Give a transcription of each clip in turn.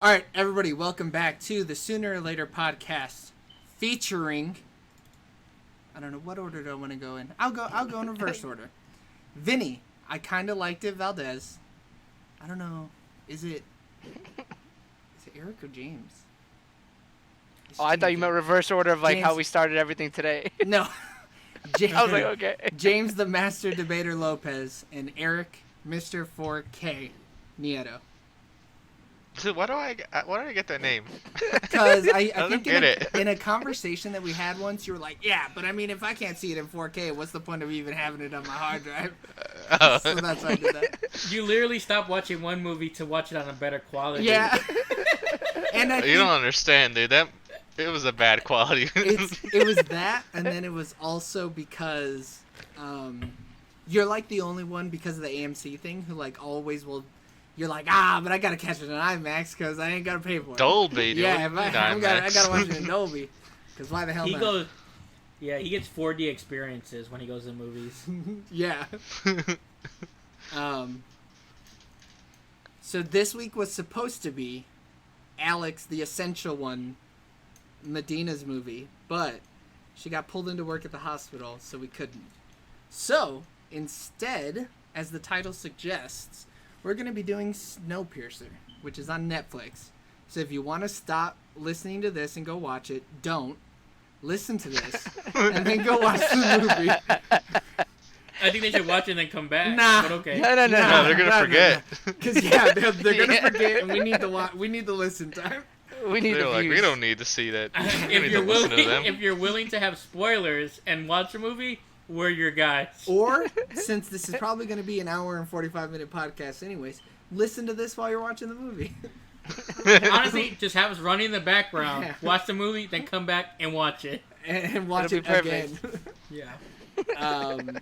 All right, everybody, welcome back to the Sooner or Later podcast, featuring. I don't know what order do I want to go in. I'll go in reverse order. Vinny, I kind of liked it. Valdez, I don't know. Is it Eric or James? Oh, I thought you meant reverse order of like how James. we started everything today. No, James. I was like, okay. James, the Master Debater Lopez, and Eric, Mr. 4K Nieto. So why do I get that name? Because I don't think get it. in a conversation that we had once, you were like, yeah, but I mean, if I can't see it in 4K, what's the point of even having it on my hard drive? So that's why I did that. You literally stopped watching one movie to watch it on a better quality. Yeah. And I You don't understand, dude. It was a bad quality. it was that, and then it was also because you're like the only one because of the AMC thing who like always will. You're like, but I gotta catch it in IMAX because I ain't gotta pay for it. Dolby, dude. Yeah, I gotta watch it in Dolby. Because why the hell He not? he gets 4D experiences when he goes to movies. Yeah. So this week was supposed to be Alex, the Essential One, Medina's movie, but she got pulled into work at the hospital, so we couldn't. So, instead, as the title suggests, we're going to be doing Snowpiercer, which is on Netflix. So if you want to stop listening to this and go watch it, don't. Listen to this, and then go watch the movie. I think they should watch it and then come back. Nah. But okay. No, No, they're gonna forget. Because, yeah, they're going to forget, and we need the listen time. We need They're the like, views. we don't need to see that. We don't If need you're to listen to willing, them. if you're willing to have spoilers and watch a movie, we're your guys. Or, since this is probably going to be an hour and 45-minute podcast anyways, listen to this while you're watching the movie. Honestly, just have us running in the background, Yeah. watch the movie, then come back and watch it. And watch It'll it be again. Yeah.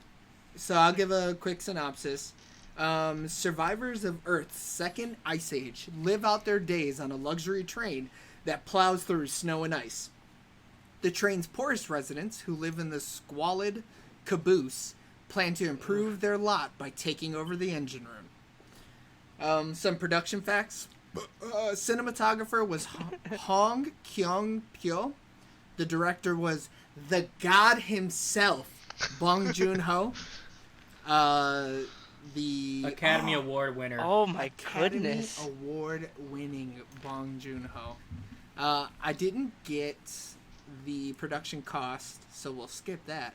So I'll give a quick synopsis. Survivors of Earth's second ice age live out their days on a luxury train that plows through snow and ice. The train's poorest residents, who live in the squalid caboose, plan to improve their lot by taking over the engine room. Some production facts. Cinematographer was Hong Kyung-pyo. The director was the god himself, Bong Joon Ho. The Academy Award winner. Oh my Academy goodness. Award-winning Bong Joon Ho. I didn't get the production cost, so we'll skip that.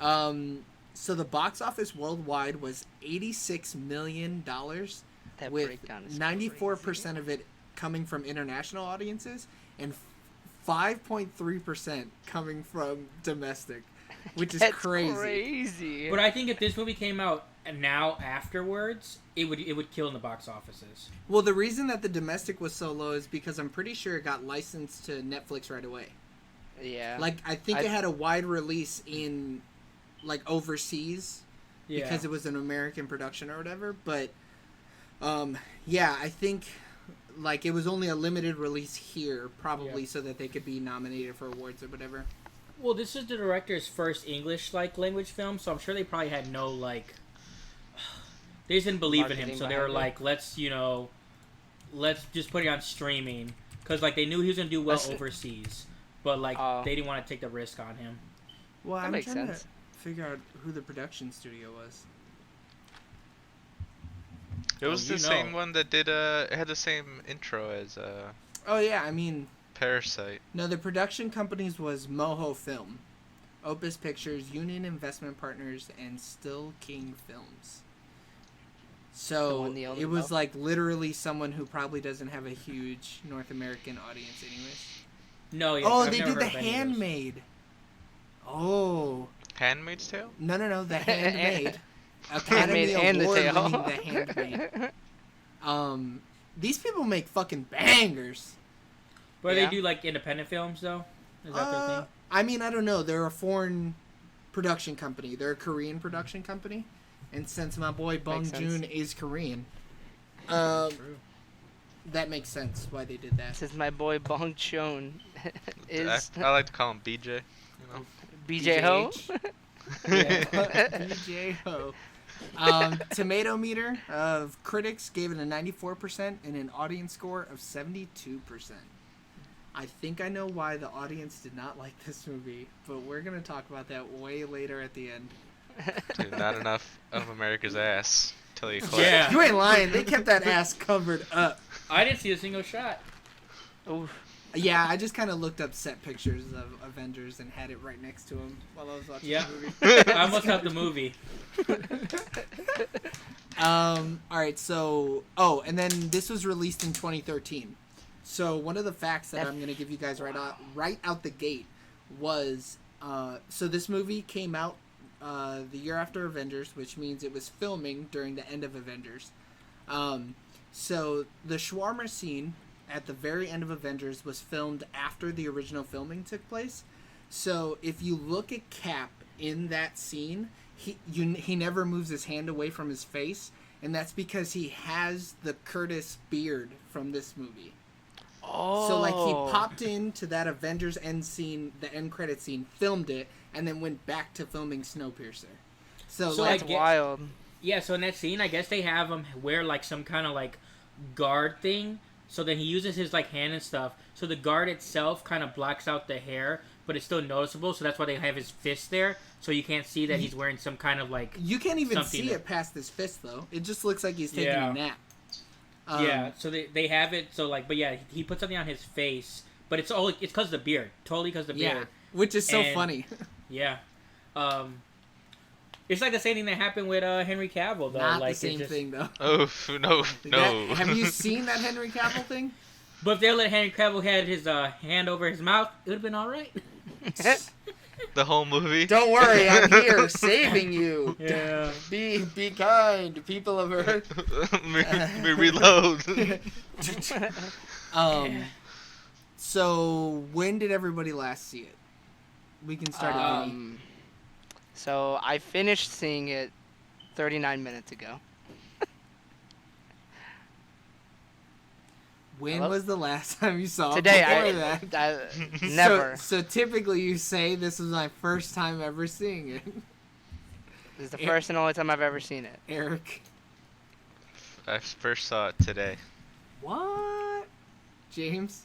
So the box office worldwide was $86 million, That with breakdown is 94% crazy. of it coming from international audiences and 5.3% coming from domestic, which is That's crazy. But I think if this movie came out now afterwards, it would kill in the box offices. Well, the reason that the domestic was so low is because I'm pretty sure it got licensed to Netflix right away. Yeah. Like, I think it had a wide release in, like, overseas Yeah. because it was an American production or whatever. But, yeah, I think, like, it was only a limited release here, probably so that they could be nominated for awards or whatever. Well, this is the director's first English language film, so I'm sure they probably had no they just didn't believe in him, Marketing so they were behind like, let's just put it on streaming, because they knew he was gonna do well That's- overseas, but Oh. they didn't want to take the risk on him. Well, That I'm makes trying sense. to figure out who the production studio was. It was you the know. same one that did it had the same intro as Oh, yeah, I mean, Parasite. no, the production companies was Moho Film, Opus Pictures, Union Investment Partners, and Still King Films. The So one, the only it was Mo? like literally someone who probably doesn't have a huge North American audience anyways. No, yeah, Oh, I've they never did The heard of any of those. Handmaid. Oh, Handmaid's Tale? no, The Handmaid. Academy Handmaid and the Award Tale. winning The Handmaid. These people make fucking bangers. But Yeah. they do independent films though. Is that their thing? I mean, I don't know. They're a foreign production company. They're a Korean production company. And since my boy Bong Makes sense. Joon is Korean, True. that makes sense why they did that. Since my boy Bong Joon is I like to call him BJ. You know. BJ Ho. Yeah. BJ Ho. Tomato meter of critics gave it a 94% and an audience score of 72%. I think I know why the audience did not like this movie, but we're going to talk about that way later at the end. Dude, not enough of America's ass. Tell you what. Yeah. You ain't lying. They kept that ass covered up. I didn't see a single shot. Ooh. Yeah, I just kind of looked up set pictures of Avengers and had it right next to him while I was watching Yeah. the movie. I almost got the movie. All right, so and then this was released in 2013. So one of the facts that I'm going to give you guys right out the gate was so this movie came out the year after Avengers, which means it was filming during the end of Avengers. So the shawarma scene at the very end of Avengers was filmed after the original filming took place. So if you look at Cap in that scene, he never moves his hand away from his face, and that's because he has the Curtis beard from this movie. Oh. So like he popped into that Avengers end scene, the end credit scene, filmed it, and then went back to filming Snowpiercer. So like That's wild. Yeah, so in that scene, I guess they have him wear like some kind of like guard thing. So then he uses his like hand and stuff. So the guard itself kind of blocks out the hair, but it's still noticeable. So that's why they have his fist there, so you can't see that he's wearing some kind of like. You can't even something see that- it past his fist though. It just looks like he's taking Yeah. a nap. Yeah, so they have it. So like, but yeah, he puts something on his face, but it's because of the beard. Totally because of the Yeah, beard. which is so And- funny. Yeah. It's like the same thing that happened with Henry Cavill though. Not like, the same just, thing though. Oh, no. Have you seen that Henry Cavill thing? But if they let Henry Cavill had his hand over his mouth, it would have been all right. The whole movie? Don't worry, I'm here saving you. Yeah. Be kind, people of Earth. me reload. So when did everybody last see it? We can start at Vinny. So I finished seeing it 39 minutes ago. When Hello? was the last time you saw Today, it before that? never. So typically you say this was my first time ever seeing it. This is the first and only time I've ever seen it. Eric. I first saw it today. What? James?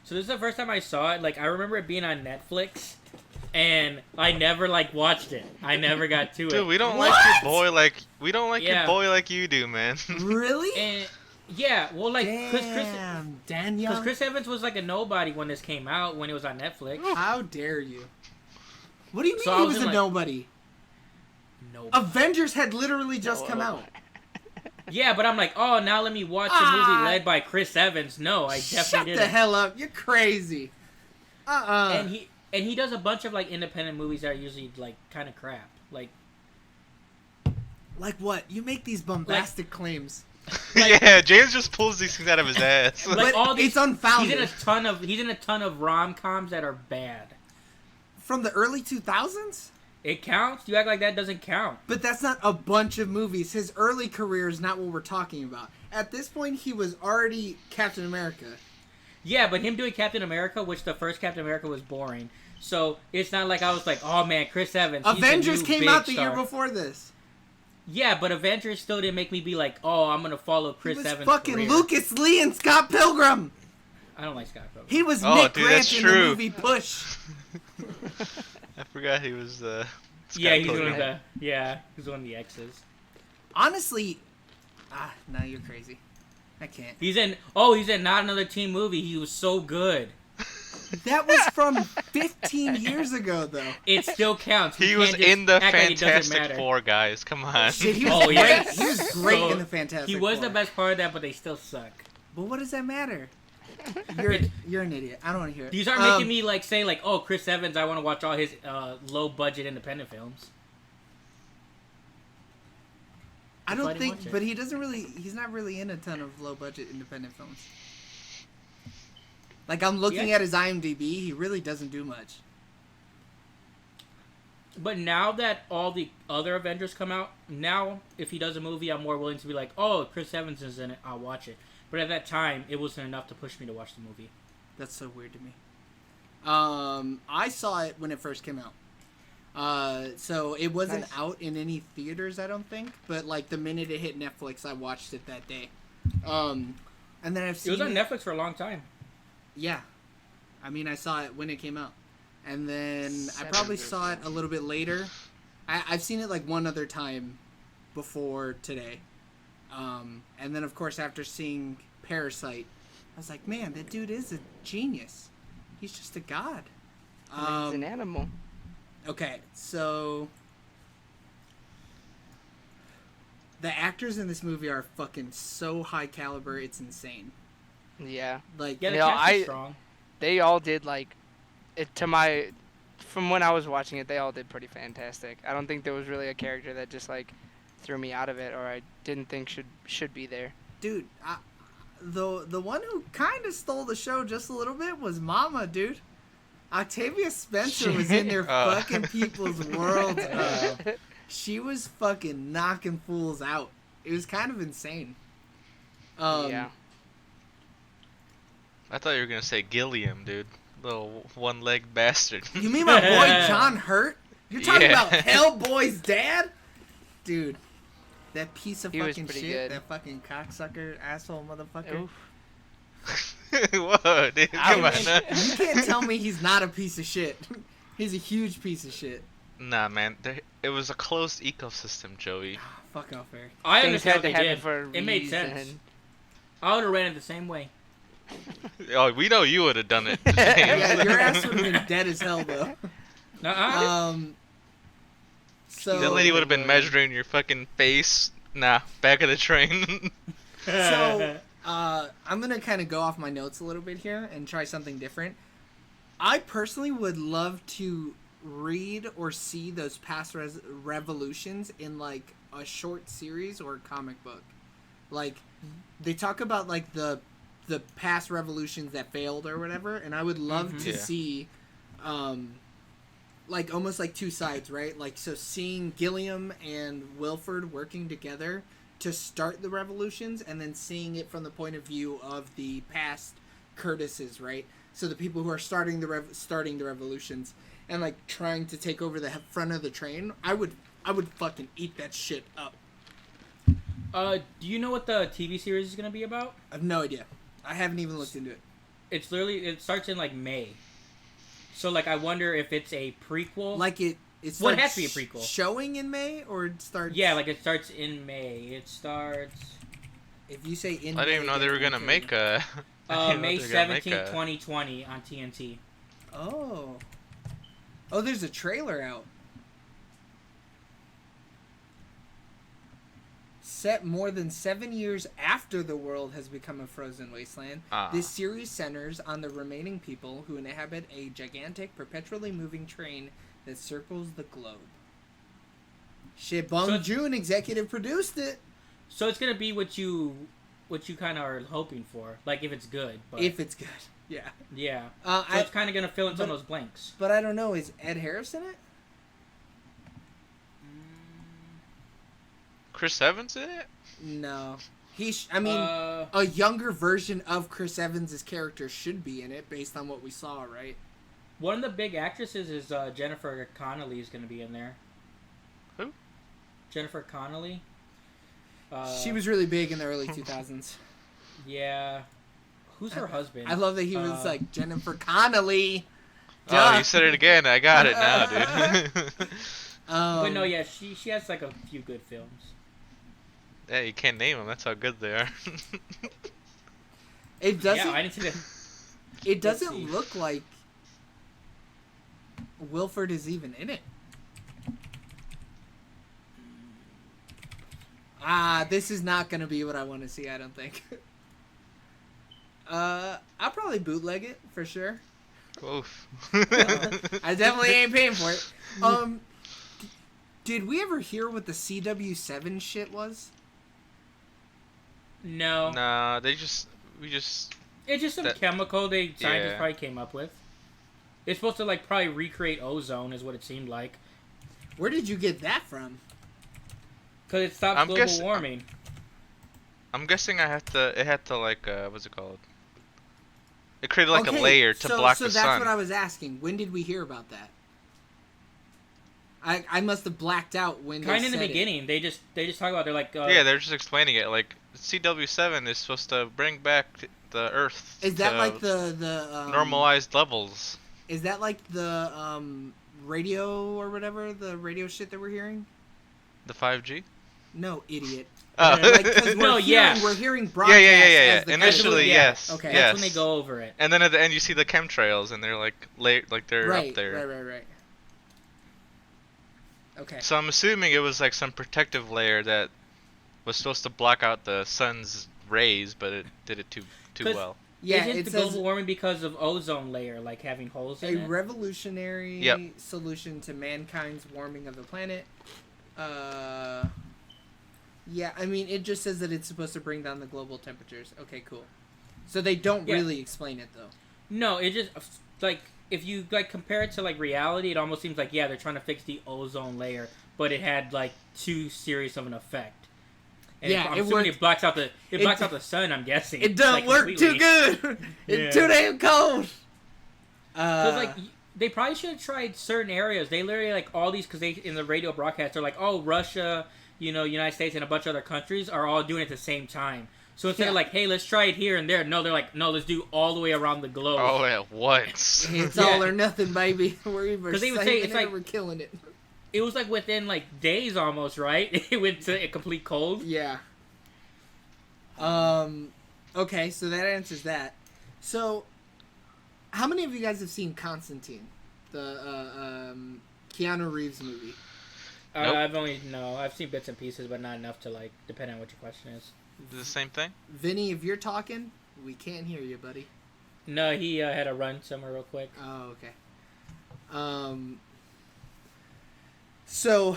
So this is the first time I saw it. Like I remember it being on Netflix, and I never like watched it. I never got to it. Dude, we don't What? like your boy like Yeah. your boy like you do, man. Really? And yeah, well, like Damn, Daniel. because Chris Evans was like a nobody when this came out when it was on Netflix. How dare you? What do you mean So I he was was a in, like- nobody? No. Avengers had literally just come out. Yeah, but I'm like, oh, now let me watch a movie led by Chris Evans. No, I Shut definitely the didn't. hell up. You're crazy. And he does a bunch of like independent movies that are usually like kind of crap. Like Like what? You make these bombastic claims. Yeah, James just pulls these things out of his ass. like But all these, it's unfounded. He's in a ton of rom-coms that are bad. From the early 2000s? It counts? You act like that doesn't count. But that's not a bunch of movies. His early career is not what we're talking about. At this point, he was already Captain America. Yeah, but him doing Captain America, which the first Captain America was boring. So it's not like I was like, oh man, Chris Evans. he's the Avengers new came big out the star. year before this. Yeah, but Avengers still didn't make me be like, oh, I'm gonna follow Chris He was Evans. fucking career. Lucas Lee and Scott Pilgrim. I don't like Scott Pilgrim. He was Oh, Nick dude, Grant that's in true. the movie Push. I forgot he was Scott Yeah, he's Pilgrim. one of he's one of the exes. Honestly, no, you're crazy. I can't. He's in Not Another Teen Movie. He was so good. That was from 15 years ago, though. It still counts. He You was can't just in the act like it doesn't Fantastic matter. Four, guys. Come on. Shit, he was Oh, great. yeah. He was great So, in the Fantastic He was Four. the best part of that, but they still suck. But what does that matter? You're an idiot. I don't want to hear it. These aren't making me like say like, oh, Chris Evans. I want to watch all his low budget independent films. I That's why I don't didn't watch think, it. but he doesn't really. He's not really in a ton of low budget independent films. Like I'm looking Yeah. at his IMDb, he really doesn't do much. But now that all the other Avengers come out, now if he does a movie, I'm more willing to be like, oh, Chris Evans is in it. I'll watch it. But at that time, it wasn't enough to push me to watch the movie. That's so weird to me. I saw it when it first came out. So it wasn't Nice. out in any theaters, I don't think. But like the minute it hit Netflix, I watched it that day. And then I've It seen was on Netflix for a long time. Yeah, I mean I saw it when it came out, and then I 7 probably years saw it ago. a little bit later. I've seen it like one other time before today, and then of course after seeing Parasite, I was like, man, that dude is a genius. He's just a god. He's an animal. Okay, so the actors in this movie are fucking so high caliber, it's insane. Yeah. Like, Yeah, the You know, cast is I- strong. They all did like it to my from when I was watching it, they all did pretty fantastic. I don't think there was really a character that just like threw me out of it or I didn't think should be there. dude, the one who kind of stole the show just a little bit was Mama, dude. Octavia Spencer was in there fucking people's worlds up. She was fucking knocking fools out. It was kind of insane. Yeah. I thought you were gonna say Gilliam, dude. Little one-legged bastard. You mean my boy John Hurt? You're talking Yeah. about Hellboy's dad? Dude, that piece of He was fucking pretty shit, good. that fucking cocksucker asshole motherfucker. Oof. Whoa, dude, I come on. mean- You can't tell me he's not a piece of shit. He's a huge piece of shit. Nah, man, it was a closed ecosystem, Joey. Fuck off, Eric. I Things understand had what to they happen did. for a It made sense. reason. I would have ran it the same way. Oh, we know you would have done it. Yeah, your ass would have been dead as hell, though. Nuh-uh. So That lady would have been measuring your fucking face. Nah, back of the train. So, I'm gonna kind of go off my notes a little bit here and try something different. I personally would love to read or see those past revolutions in like a short series or a comic book. Like, they talk about like the past revolutions that failed or whatever, and I would love to Yeah. see, like almost like two sides, right? Like, so seeing Gilliam and Wilford working together to start the revolutions, and then seeing it from the point of view of the past Curtises, right? So the people who are starting the revolutions and like trying to take over the front of the train, I would fucking eat that shit up. Do you know what the TV series is gonna be about? I have no idea. I haven't even looked into it. It's literally it starts in like May. So like I wonder if it's a prequel. Like it starts Well, it has to be a prequel. Showing in May, or it starts. Yeah, like it starts in May. It starts If you say in. I didn't even know they were gonna make a. I didn't know May they were gonna make 17th, a- 2020 on TNT. Oh. Oh, there's a trailer out. Set more than 7 years after the world has become a frozen wasteland, Ah. this series centers on the remaining people who inhabit a gigantic, perpetually moving train that circles the globe. Shit, Bong So- Joon executive produced it. So it's gonna be what you kind of are hoping for, like if it's good. But If it's good. Yeah. yeah, Uh, so it's kind of gonna fill in some but- of those blanks. But I don't know, is Ed Harris in it? Chris Evans in it? No. I mean, Uh, a younger version of Chris Evans' character should be in it based on what we saw, right? one of the big actresses is Jennifer Connelly is gonna be in there. Who? Jennifer Connelly. She was really big in the early 2000s. Yeah. Who's her husband? I love that he was like Jennifer Connelly. Oh, Duh. you said it again. I got it now, dude. But no, yeah, she has like a few good films. Yeah, you can't name them. That's how good they are. It doesn't. Yeah, I didn't see that. It Let's doesn't see. look like Wilford is even in it. This is not gonna be what I want to see. I don't think. I'll probably bootleg it for sure. Oof. I definitely ain't paying for it. Did we ever hear what the CW7 shit was? No. Nah, we just. It's just some That- chemical scientists Yeah. probably came up with. It's supposed to like probably recreate ozone, is what it seemed like, Where did you get that from? because it stops I'm global guessing- warming. I'm guessing it had to like what's it called? It created like Okay, a layer to block so the that's sun. what I was asking. When did we hear about that? I must have blacked out when they Kind of in said the it. beginning, they just talk about, they're like, Yeah, they're just explaining it. Like CW7 is supposed to bring back the Earth Is that to like the normalized levels. Is that like the radio or whatever, the radio shit that we're hearing? The 5G. No, idiot. Oh. Like, 'cause No, yeah. we're hearing Yeah, broadcast. yeah. As the Initially, yeah. yes. Okay. Yes. that's when they go over it. And then at the end, you see the chemtrails, and they're like they're right, up there. Right. Okay. So I'm assuming it was like some protective layer that was supposed to block out the sun's rays, but it did it too 'Cause well. Yeah, Isn't it the says global warming because of ozone layer, like having holes in a it? revolutionary Yep. solution to mankind's warming of the planet. Yeah, I mean, it just says that it's supposed to bring down the global temperatures. Okay, cool. So they don't Yeah. really explain it though. No, it just like if you like compare it to like reality, it almost seems like yeah they're trying to fix the ozone layer, but it had like too serious of an effect. And Yeah, I'm it assuming worked- it blocks out the it blocks d- out the sun. I'm guessing It doesn't like, work too completely. good. Yeah. It's too damn cold. Because like they probably should have tried certain areas. They literally like all these because they in the radio broadcast they're like, oh, Russia, United States and a bunch of other countries are all doing it at the same time. So instead of like, hey, let's try it here and there, no, they're like, no, let's do all the way around the globe. Oh, at once. It's Yeah. all or nothing, baby. We're either 'Cause they would say saving it's it or like- we're killing it. It was like within like days almost, right? It went to a complete cold. Yeah. Okay, so that answers that. So, how many of you guys have seen Constantine, the Keanu Reeves movie? Nope. I've seen bits and pieces, but not enough to like depend on what your question is. Is it the same thing? Vinny, if you're talking, we can't hear you, buddy. No, he had to run somewhere real quick. Oh, okay. So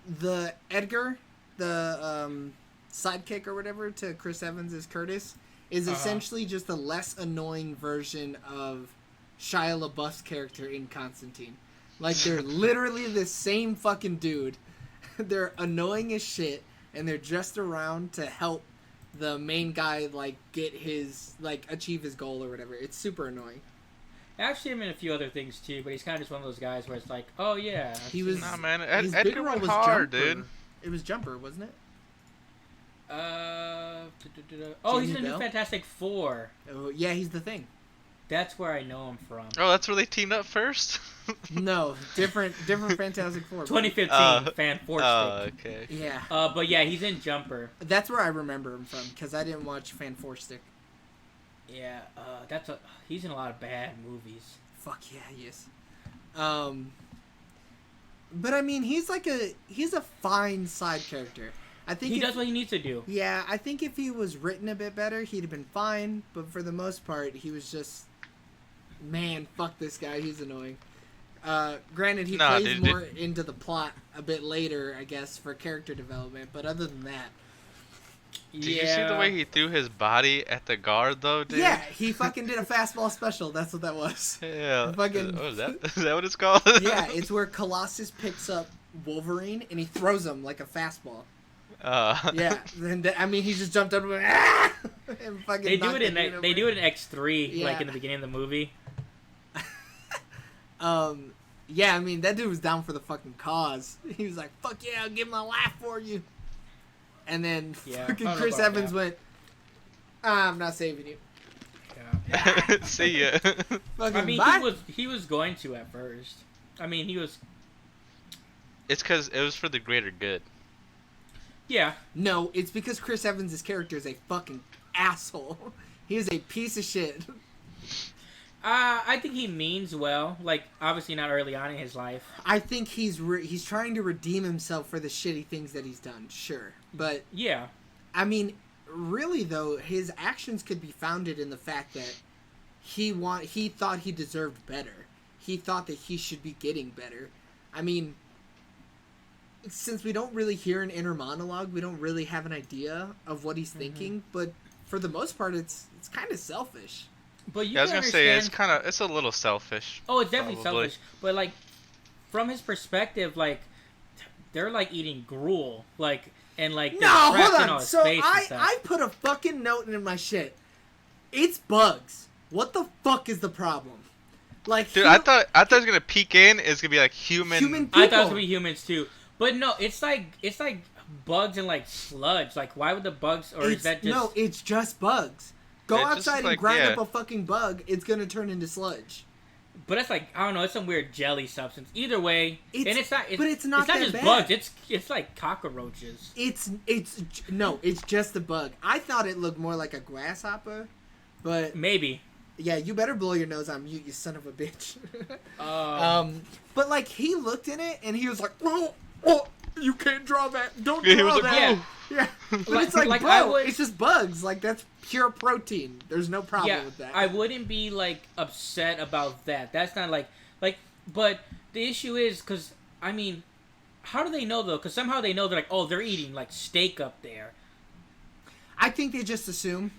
the Edgar, the sidekick or whatever to Chris Evans as Curtis, is essentially just a less annoying version of Shia LaBeouf's character in Constantine. Like, they're literally the same fucking dude. They're annoying as shit, and they're just around to help the main guy, like, get his, like, achieve his goal or whatever. It's super annoying. Actually, I'm in a few other things too, but he's kind of just one of those guys where it's like, oh yeah. I've He seen was- Nah, man. His Edgar big role went was hard, Jumper. dude. It was Jumper, wasn't it? Oh, he's Jamie in the new Bell? Fantastic Four. Oh, yeah, he's the Thing. That's where I know him from. Oh, that's where they teamed up first? No, different Fantastic Four. 2015 Fan Four Oh, Stick. okay. Yeah, But yeah, he's in Jumper. that's where I remember him from because I didn't watch Fan Four Stick. Yeah, he's in a lot of bad movies. Fuck yeah, he is. But I mean, he's a fine side character. I think He does what he needs to do. Yeah, I think if he was written a bit better, he'd have been fine. But for the most part, he was just, man, fuck this guy. He's annoying. Granted, he Nah, plays dude, more into the plot a bit later, I guess, for character development. But other than that, Did you see the way he threw his body at the guard, though, dude? yeah, he fucking did a fastball special. That's what that was. Yeah. Fucking- Is that what it's called? Yeah, it's where Colossus picks up Wolverine and he throws him like a fastball. Yeah, and I mean, he just jumped up and went, ah! And fucking They do knocked it in the dude they over. do it in X3, Yeah. like in the beginning of the movie. Yeah, I mean, that dude was down for the fucking cause. He was like, fuck yeah, I'll give my life for you. And then Yeah, fucking I don't know Chris about Evans that. went, I'm not saving you. Yeah. See ya. Fucking I mean, bye. he was going to at first. I mean, he was. It's because it was for the greater good. Yeah, No, it's because Chris Evans' character is a fucking asshole. He is a piece of shit. I think he means well. Like, obviously not early on in his life. I think he's trying to redeem himself for the shitty things that he's done, sure. But, Yeah, I mean, really though, his actions could be founded in the fact that he thought he deserved better. He thought that he should be getting better. I mean, since we don't really hear an inner monologue, we don't really have an idea of what he's thinking, but for the most part it's kind of selfish. but you Yeah, I was can gonna say understand. it's a little selfish. Oh, it's definitely probably. selfish. But like, from his perspective, like, they're like eating gruel, like, and like they're No, trapped hold in all on. his So space and I stuff. put a fucking note in my shit. It's bugs. What the fuck is the problem? Like, Dude, I thought it was gonna peek in. It's gonna be like human. people. I thought it was gonna be humans too, but no, it's like bugs and like sludge. Like, why would the bugs? Or is that just No, it's just bugs. Go It's just outside like, and grind yeah. up a fucking bug. It's gonna turn into sludge. But it's like, I don't know. It's some weird jelly substance. Either way, and it's not. but it's not that just bad. bugs. It's like cockroaches. It's just a bug. I thought it looked more like a grasshopper, but Maybe. yeah, you better blow your nose on mute, you son of a bitch. Oh. But like he looked in it and he was like, oh, you can't draw that. Don't Yeah, he draw was like, that. yeah. Yeah, but Like- it's like, like, bro, I would- it's just bugs. Like that's pure protein. There's no problem Yeah, with that. I wouldn't be like upset about that. That's not like. But the issue is because I mean, how do they know though? Because somehow they know they're like, oh, they're eating like steak up there. I think they just assume.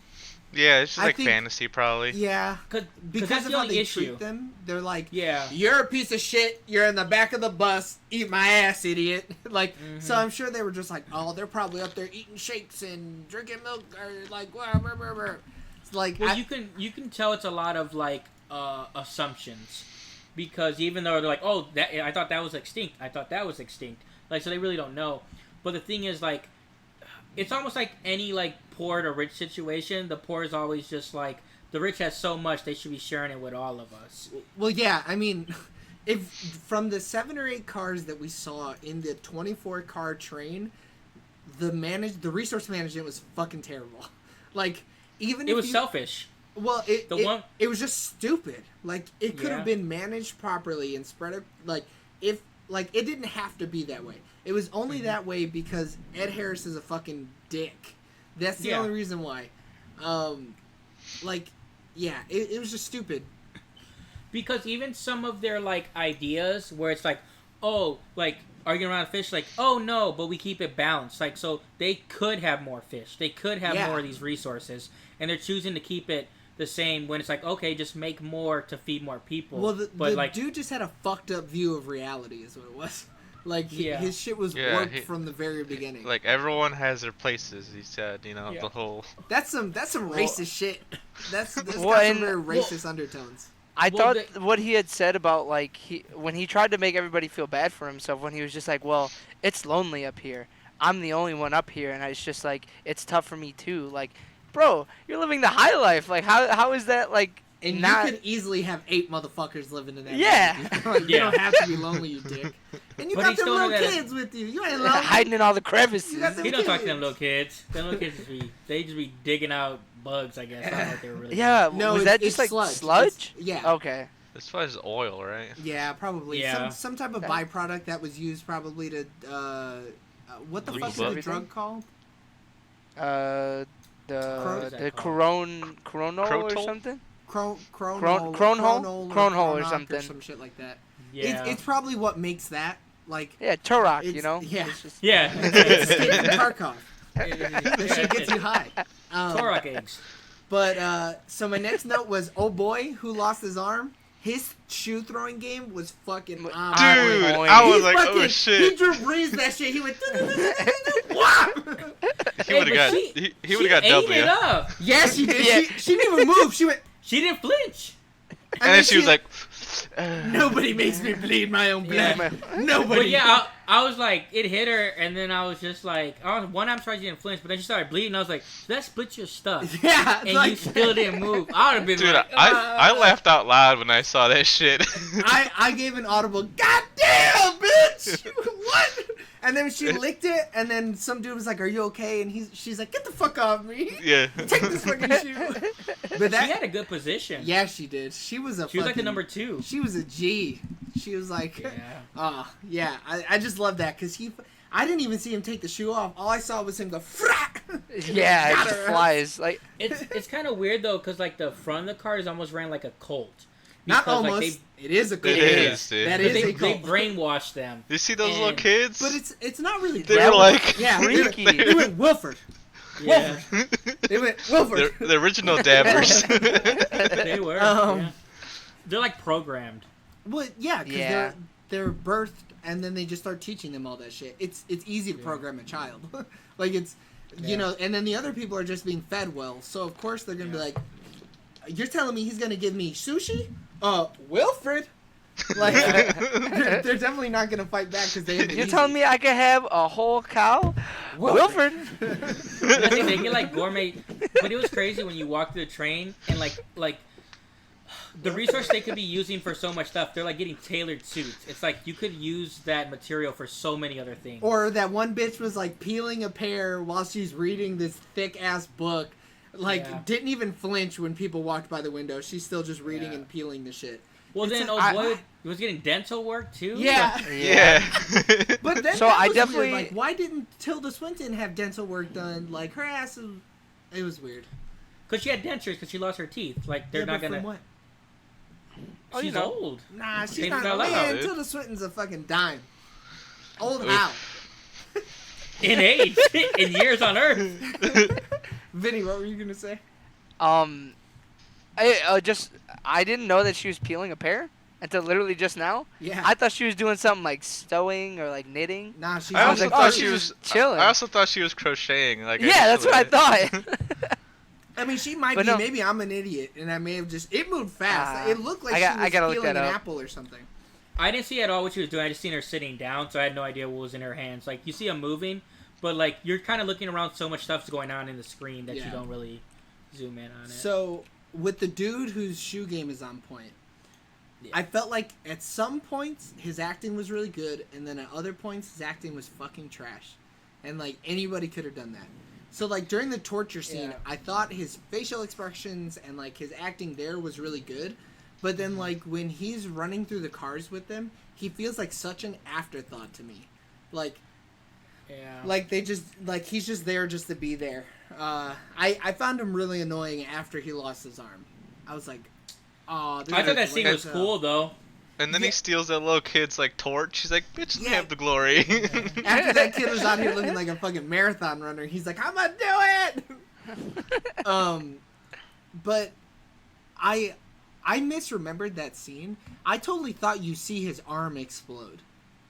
Yeah, it's just I like think- fantasy, probably. Yeah, Because because that's of the how only they issue. treat them. They're like, Yeah. you're a piece of shit. You're in the back of the bus. Eat my ass, idiot. Like, so I'm sure they were just like, oh, they're probably up there eating shakes and drinking milk or like, whatever. It's like, Well, you can tell it's a lot of like assumptions, because even though they're like, oh, that I thought that was extinct. Like, so they really don't know. But the thing is, like, it's almost like any like poor to rich situation. The poor is always just like the rich has so much they should be sharing it with all of us. well, yeah. I mean, if from the 7 or 8 cars that we saw in the 24 car train, the resource management was fucking terrible. Like, even It if was you, selfish. Well, it was just stupid. Like it could Yeah. have been managed properly and spread it. Like if like it didn't have to be that way. It was only that way because Ed Harris is a fucking dick. That's the Yeah. only reason why. It was just stupid. Because even some of their like ideas where it's like, oh, like arguing around fish, like, oh no, but we keep it balanced. Like, so they could have more fish. They could have Yeah. more of these resources, and they're choosing to keep it the same when it's like, okay, just make more to feed more people. Well, the like, dude just had a fucked up view of reality, is what it was. Like Yeah. his shit was Yeah, warped from the very beginning. Like everyone has their places. He said, Yeah. the whole. that's some racist shit. That's got Well, some and- very racist undertones. I Well, thought what he had said about like when he tried to make everybody feel bad for himself, when he was just like, well, it's lonely up here. I'm the only one up here, and it's just like it's tough for me too. Like, bro, you're living the high life. Like, how is that like? And not... you could easily have 8 motherfuckers living in that. Yeah. mansion. Like, you Yeah. don't have to be lonely, you dick. And you But got he's them still little that- kids with you. You ain't lonely. hiding in all the crevices. You got them he don't talk to them kids. little kids. Them little kids they just be digging out bugs. I guess. I don't know if they were really. Yeah, No, was it's- that just it's like sludge. sludge? Yeah. Okay. This was oil, right? Yeah, probably. Yeah. Some type of Okay. byproduct that was used probably to what the Lube fuck is the everything? drug called? The What is that the called? coronal or Crotol? something. Cronol Cronol or Cronok something. some shit like that. Yeah. It's probably what makes that like Yeah, Turok, It's- you know. yeah. It's just- Yeah. it's Stephen Tarkov. That shit gets you high. Torok eggs. But so my next note was, oh boy, who lost his arm? His shoe throwing game was fucking on Dude, point. I was He like, fucking, oh He shit. Drew Brees that shit. He went. Whop! He would but have got. she- He would have got She ate W. it up. Yeah, she did. Yeah. She didn't even move. She went. She didn't flinch. And then she was like, Nobody makes me bleed my own blood. Yeah. Nobody. But yeah, I was like, it hit her, and then I was just like, one I'm surprised she didn't flinch, but then she started bleeding. I was like, so that split your stuff, yeah. and like, you still didn't move. I would have been dude, like, I laughed out loud when I saw that shit. I gave an audible, God damn, bitch! What? And then she licked it, and then some dude was like, "Are you okay?" And she's like, "Get the fuck off me! Yeah. Take this fucking shoe." But she that, had a good position. yeah, she did. She was a. She was like the fucking- number 2. She was a G. She was like, Yeah. oh yeah. I just love that because I didn't even see him take the shoe off. All I saw was him go, Frat! Yeah, Got it her. flies. Like It's kind of weird though, because like the front of the cars almost ran like a cult. Not Because, like, almost. It is a cult. It is, dude. That They, is a they cult. brainwashed them. You see those little And- kids? But it's not really. They That were was like. yeah, freaky. They went Wilford. Yeah, They went Wilford. the original dabbers. they were. Um, yeah. They're like programmed. Well, yeah, because Yeah. they're birthed and then they just start teaching them all that shit. It's easy to Yeah. program a child, like it's Yeah. you know, and then the other people are just being fed well, so of course they're gonna be like, "You're telling me he's gonna give me sushi? Wilfred. Like, they're definitely not gonna fight back because they. You're telling me I could have a whole cow, Wilfred? I think they get like gourmet, but it was crazy when you walk through the train and like the resource they could be using for so much stuff. They're like getting tailored suits. It's like you could use that material for so many other things. Or that one bitch was like peeling a pear while she's reading this thick ass book. Like, didn't even flinch when people walked by the window. She's still just reading and peeling the shit. Well, It's then, like, boy, he was getting dental work too. Yeah. Yeah. But then So that I was definitely- weird. Like, why didn't Tilda Swinton have dental work done? Like, her ass is... It was weird. Because she had dentures because she lost her teeth. Like, they're Yeah, not but gonna. from what? Oh, you She's know. old. Nah, she's Maybe not... not allowed, Man, dude. Tilda Swinton's a fucking dime. Old Oof. how? In age, in years on Earth. Vinny, what were you gonna say? I didn't know that she was peeling a pear until literally just now. Yeah. I thought she was doing something like sewing or like knitting. Nah, she's... I was also like, thought oh, she she's was just chilling. I also thought she was crocheting. Like Yeah, that's what I initially. thought. I mean, she might But be. no. Maybe I'm an idiot, and I may have just... It moved fast. It looked like I she was gotta look peeling that an up. apple or something. I didn't see at all what she was doing. I just seen her sitting down, so I had no idea what was in her hands. Like, you see her moving, but like you're kind of looking around. So much stuff's going on in the screen that you don't really zoom in on it. So, with the dude whose shoe game is on point, I felt like at some points his acting was really good, and then at other points his acting was fucking trash. And like anybody could have done that. So like during the torture scene, I thought his facial expressions and like his acting there was really good. But then like when he's running through the cars with them, he feels like such an afterthought to me. Like like they just like he's just there just to be there. I found him really annoying after he lost his arm. I was like, oh, I thought that scene was cool though. And then Yeah. he steals that little kid's like torch. He's like, "Bitch, let me Yeah. have the glory." After that kid was out here looking like a fucking marathon runner, he's like, I'm gonna do it. But I misremembered that scene. I totally thought you see his arm explode,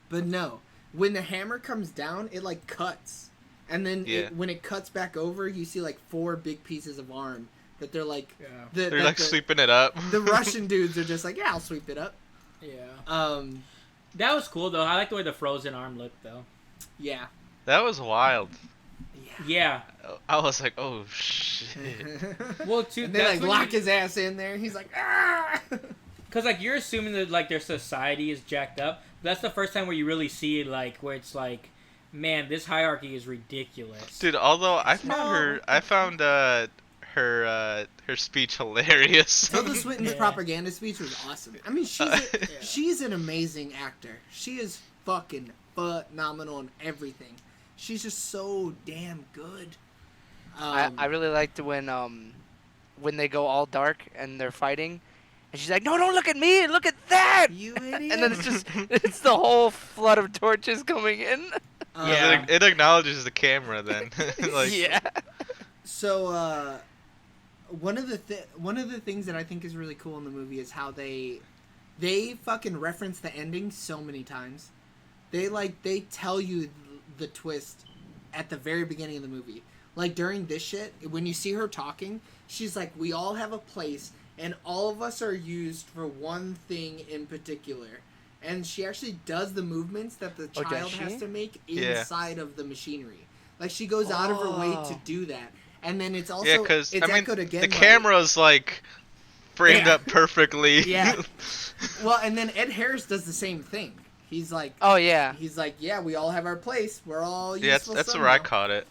but no. When the hammer comes down, it like cuts, and then when it cuts back over, you see like 4 big pieces of arm that they're like They're like sweeping it up. The Russian dudes are just like, yeah, I'll sweep it up. Yeah. That was cool though. I like the way the frozen arm looked though. Yeah. That was wild. Yeah. I was like, "Oh shit!" Well, too. And they like lock his ass in there. He's like, ah. Because like you're assuming that like their society is jacked up. But that's the first time where you really see it, like where it's like, man, this hierarchy is ridiculous. Dude, although I found her speech hilarious. Tilda Swinton's propaganda speech was awesome. I mean, she's an amazing actor. She is fucking phenomenal in everything. She's just so damn good. I really liked when they go all dark and they're fighting, and she's like, "No, don't look at me! Look at that!" You idiot. And then it's the whole flood of torches coming in. Yeah. It acknowledges the camera then. Like, yeah. So one of the things that I think is really cool in the movie is how they fucking reference the ending so many times. They tell you the twist at the very beginning of the movie. Like during this shit, when you see her talking, she's like, "We all have a place, and all of us are used for one thing in particular." And she actually does the movements that the does child she? has to make Yeah. inside of the machinery. Like she goes out of her way to do that. And then it's also yeah, because it's I mean, echoed again. the like- camera's like framed Yeah. up perfectly. Yeah. Well, and then Ed Harris does the same thing. He's like, Oh yeah. yeah, we all have our place. We're all Yeah, useful that's where I somehow." caught it.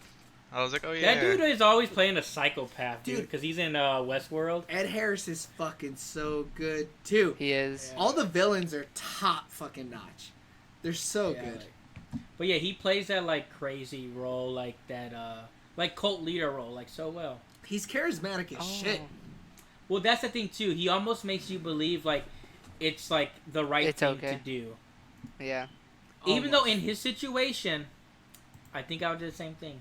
I was like, "Oh yeah." That dude is always playing a psychopath, Dude. dude, because he's in Westworld. Ed Harris is fucking so good too. He is. All the villains are top fucking notch. They're so Yeah, good. But yeah, he plays that like crazy role, like that, like cult leader role, like so well. He's charismatic as shit. Well, that's the thing too. He almost makes you believe like it's like the right It's thing okay. to do, Yeah. even though in his situation, I think I would do the same thing.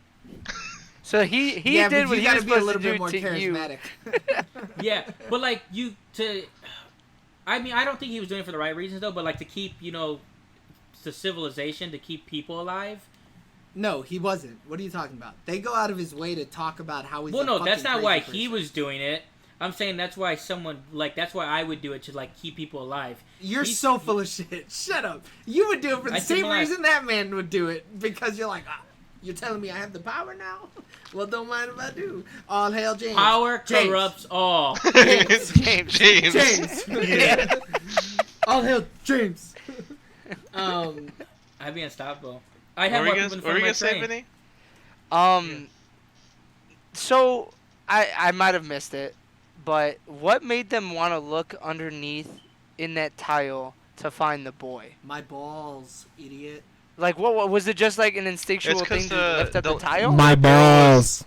So he Yeah, did but what you he gotta was be a supposed little to bit do more to you. charismatic. Yeah, but like I mean, I don't think he was doing it for the right reasons though. But like to keep the civilization, to keep people alive. No, he wasn't. What are you talking about? They go out of his way to talk about how he's. Well, a no, that's fucking not why crazy he person. was doing it. I'm saying that's why that's why I would do it to like keep people alive. You're so full of shit. Shut up. You would do it for the same reason that man would do it. Because you're like, you're telling me I have the power now? Well, don't mind if I do. All hail James. Power corrupts all. James. Yeah. All hail James. I'd be unstoppable. I have What more were people you in gonna front say, of my train. Vinny? So I might have missed it, but what made them want to look underneath in that tile to find the boy? My balls, idiot. Like, what was it? Just like an instinctual It's 'cause thing to lift up the tile? My balls.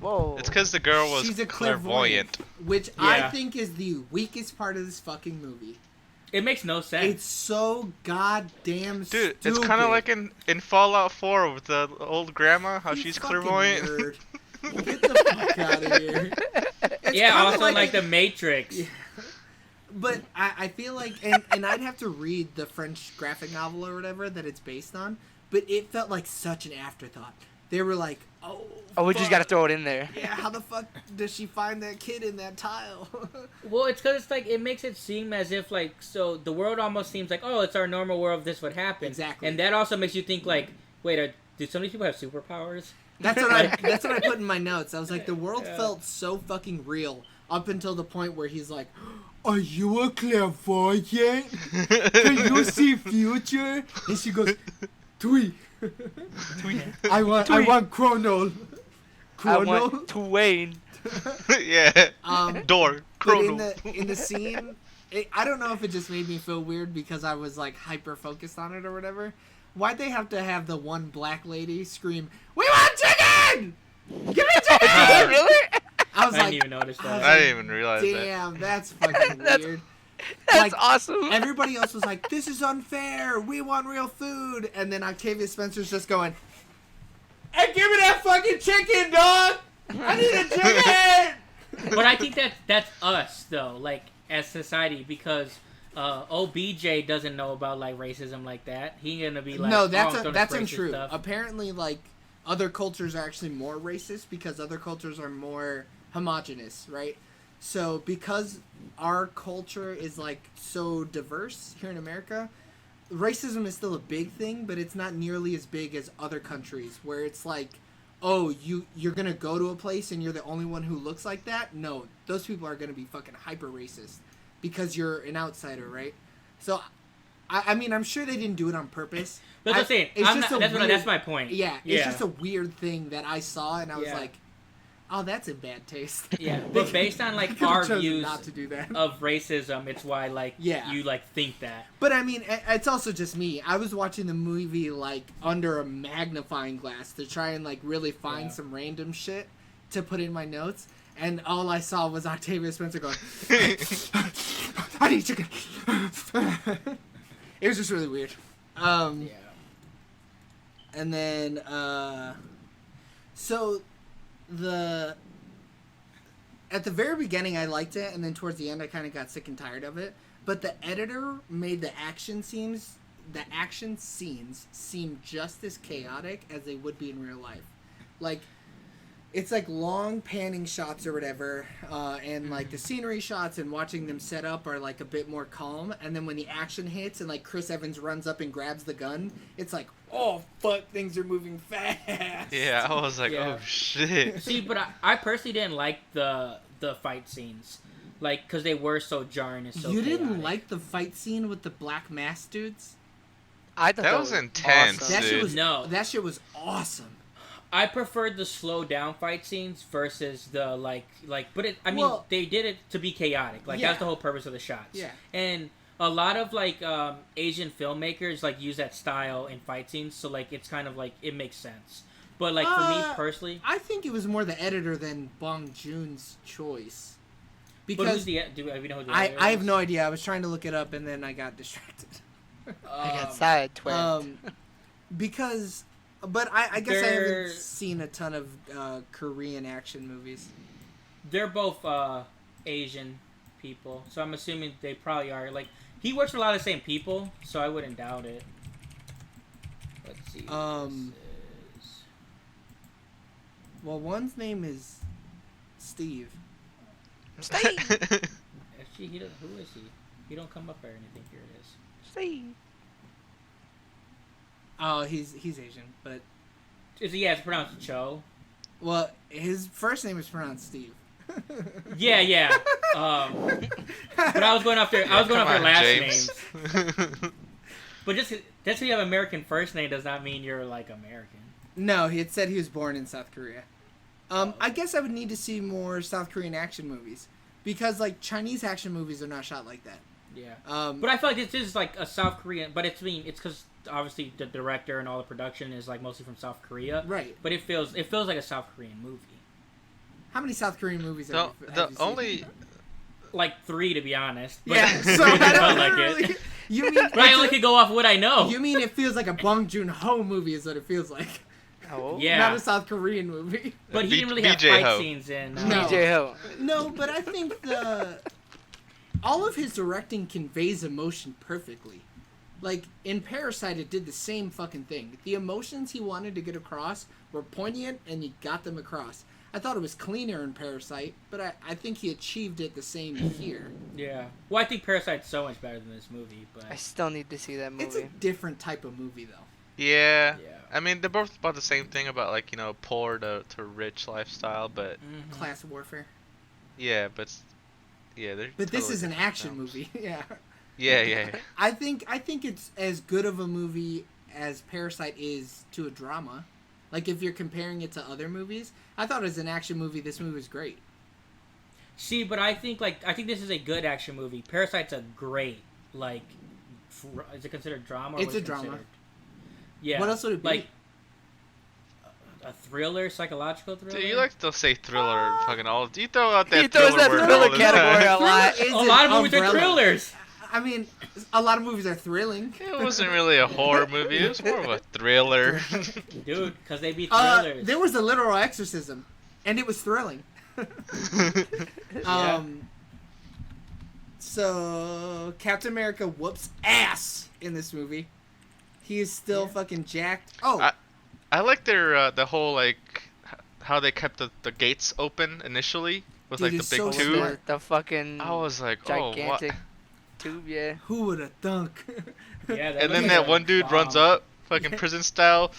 Whoa! It's because the girl was She's a clairvoyant. Which I Yeah. think is the weakest part of this fucking movie. It makes no sense. It's so goddamn Dude, stupid. it's kind of like in Fallout 4 with the old grandma, how You she's fucking clairvoyant. nerd. Get the fuck out of here. It's yeah, kinda also like the Matrix. Yeah. But I feel like, and I'd have to read the French graphic novel or whatever that it's based on, but it felt like such an afterthought. They were like, we just gotta throw it in there. Yeah, how the fuck does she find that kid in that tile? Well, it's because it's like it makes it seem as if like so the world almost seems like it's our normal world. This would happen Exactly. and that also makes you think like, wait, do some of these people have superpowers? That's what I put in my notes. I was like, the world felt so fucking real up until the point where he's like, "Are you a clairvoyant? Can you see future?" And she goes, "Twee. I want Chrono. I want to Wayne. Yeah. Door. But Chrono. in the scene, I don't know if it just made me feel weird because I was like hyper focused on it or whatever. Why'd they have to have the one black lady scream, "We want chicken! Give me chicken!" Really? I was I like, didn't even notice that. I didn't even realize that. damn, that's fucking weird. That's Like, awesome. Everybody else was like, "This is unfair. We want real food." And then Octavia Spencer's just going, "Hey, give me that fucking chicken, dog! I need a chicken!" But I think that's us though, like as society, because OBJ doesn't know about like racism like that. He gonna be like, No, I'm that's throwing that's racist untrue. stuff. Apparently, like, other cultures are actually more racist because other cultures are more homogenous, right? So because our culture is like so diverse here in America, racism is still a big thing, but it's not nearly as big as other countries where it's like, oh, you're gonna go to a place and you're the only one who looks like that. No, those people are gonna be fucking hyper racist because you're an outsider, right? So, I mean, I'm sure they didn't do it on purpose. That's what I'm saying. That's my point. Yeah, it's just a weird thing that I saw, and I was Yeah. like, oh, that's in bad taste. Yeah, but based on like Could've our chosen views not to do that. of racism, it's why like Yeah. you like think that. But I mean, it's also just me. I was watching the movie like under a magnifying glass to try and like really find some random shit to put in my notes, and all I saw was Octavia Spencer going, "I need chicken." It was just really weird. And then so at the very beginning I liked it, and then towards the end I kind of got sick and tired of it. But the editor made the action scenes seem just as chaotic as they would be in real life. Like, it's like long panning shots or whatever, and like the scenery shots and watching them set up are like a bit more calm. And then when the action hits and like Chris Evans runs up and grabs the gun, it's like, oh fuck, things are moving fast. Yeah, I was like, Yeah. oh shit. See, but I personally didn't like the fight scenes, like because they were so jarring and so. You didn't chaotic. like the fight scene with the black mask dudes? I thought That was intense, awesome. That shit dude. was No. That shit was awesome. I preferred the slow down fight scenes versus the like. But I mean, Well, they did it to be chaotic. Like yeah. that's the whole purpose of the shots. Yeah. And a lot of like Asian filmmakers like use that style in fight scenes, so like it's kind of like it makes sense. But like for me personally, I think it was more the editor than Bong Joon's choice. but Because who's the do we know who the I editor have is? no idea. I was trying to look it up and then I got distracted. I got sidetracked. Because, but I guess I They're- haven't seen a ton of Korean action movies. They're both Asian people, so I'm assuming they probably are. Like he works for a lot of the same people, so I wouldn't doubt it. Let's see. What this is. Well, one's name is Steve. Steve. Actually, he don't, who is he? He don't come up or anything. Here it is. Steve. Oh, he's Asian, but Is he? Yeah, it's pronounced Cho. well, his first name is pronounced Steve. Yeah, yeah. But I was going after last James. names. But just because you have American first name does not mean you're like American. No, he had said he was born in South Korea. I guess I would need to see more South Korean action movies because like Chinese action movies are not shot like that. Yeah. But I feel like this is like a South Korean, but it's because obviously the director and all the production is like mostly from South Korea. Right. But it feels like a South Korean movie. How many South Korean movies The, have you the seen? only Like 3 to be honest. But Yeah, so it I felt don't like really, it. You mean But I only could go off what I know. you mean it feels like a Bong Joon Ho movie is what it feels like, Oh. Yeah. not a South Korean movie. But he B- didn't really have BJ fight Ho. scenes in. No. BJ Ho. No, but I think all of his directing conveys emotion perfectly. Like in Parasite, it did the same fucking thing. The emotions he wanted to get across were poignant, and he got them across. I thought it was cleaner in Parasite, but I think he achieved it the same here. Yeah. Well, I think Parasite's so much better than this movie, but I still need to see that movie. It's a different type of movie, though. yeah. yeah. I mean, they're both about the same thing about like poor to rich lifestyle, but Mhm. Class warfare. yeah, but they're. But this totally is an different action films. movie. Yeah. Yeah. I think it's as good of a movie as Parasite is to a drama. Like if you're comparing it to other movies, I thought as an action movie, this movie was great. See, but I think this is a good action movie. Parasite's a great is it considered drama? Or It's what's a it drama. considered? Yeah. What else would it be? Like a thriller, psychological thriller. Dude, you like to say thriller, fucking all. You throw out that He throws that word thriller all the category time. out. lot. Thriller is a an lot of movies are umbrella. thrillers. I mean, a lot of movies are thrilling. It wasn't really a horror movie. It was more of a thriller. Dude, because they be thrillers. There was a literal exorcism, and it was thrilling. So Captain America whoops ass in this movie. He is still fucking jacked. Oh, I like their the whole like how they kept the gates open initially with Dude, like the it's big so tube. smart. The fucking I was like, gigantic oh, tube, yeah. who would have thunk? Yeah, what? And then was that a one dude runs bomb. up, fucking prison style.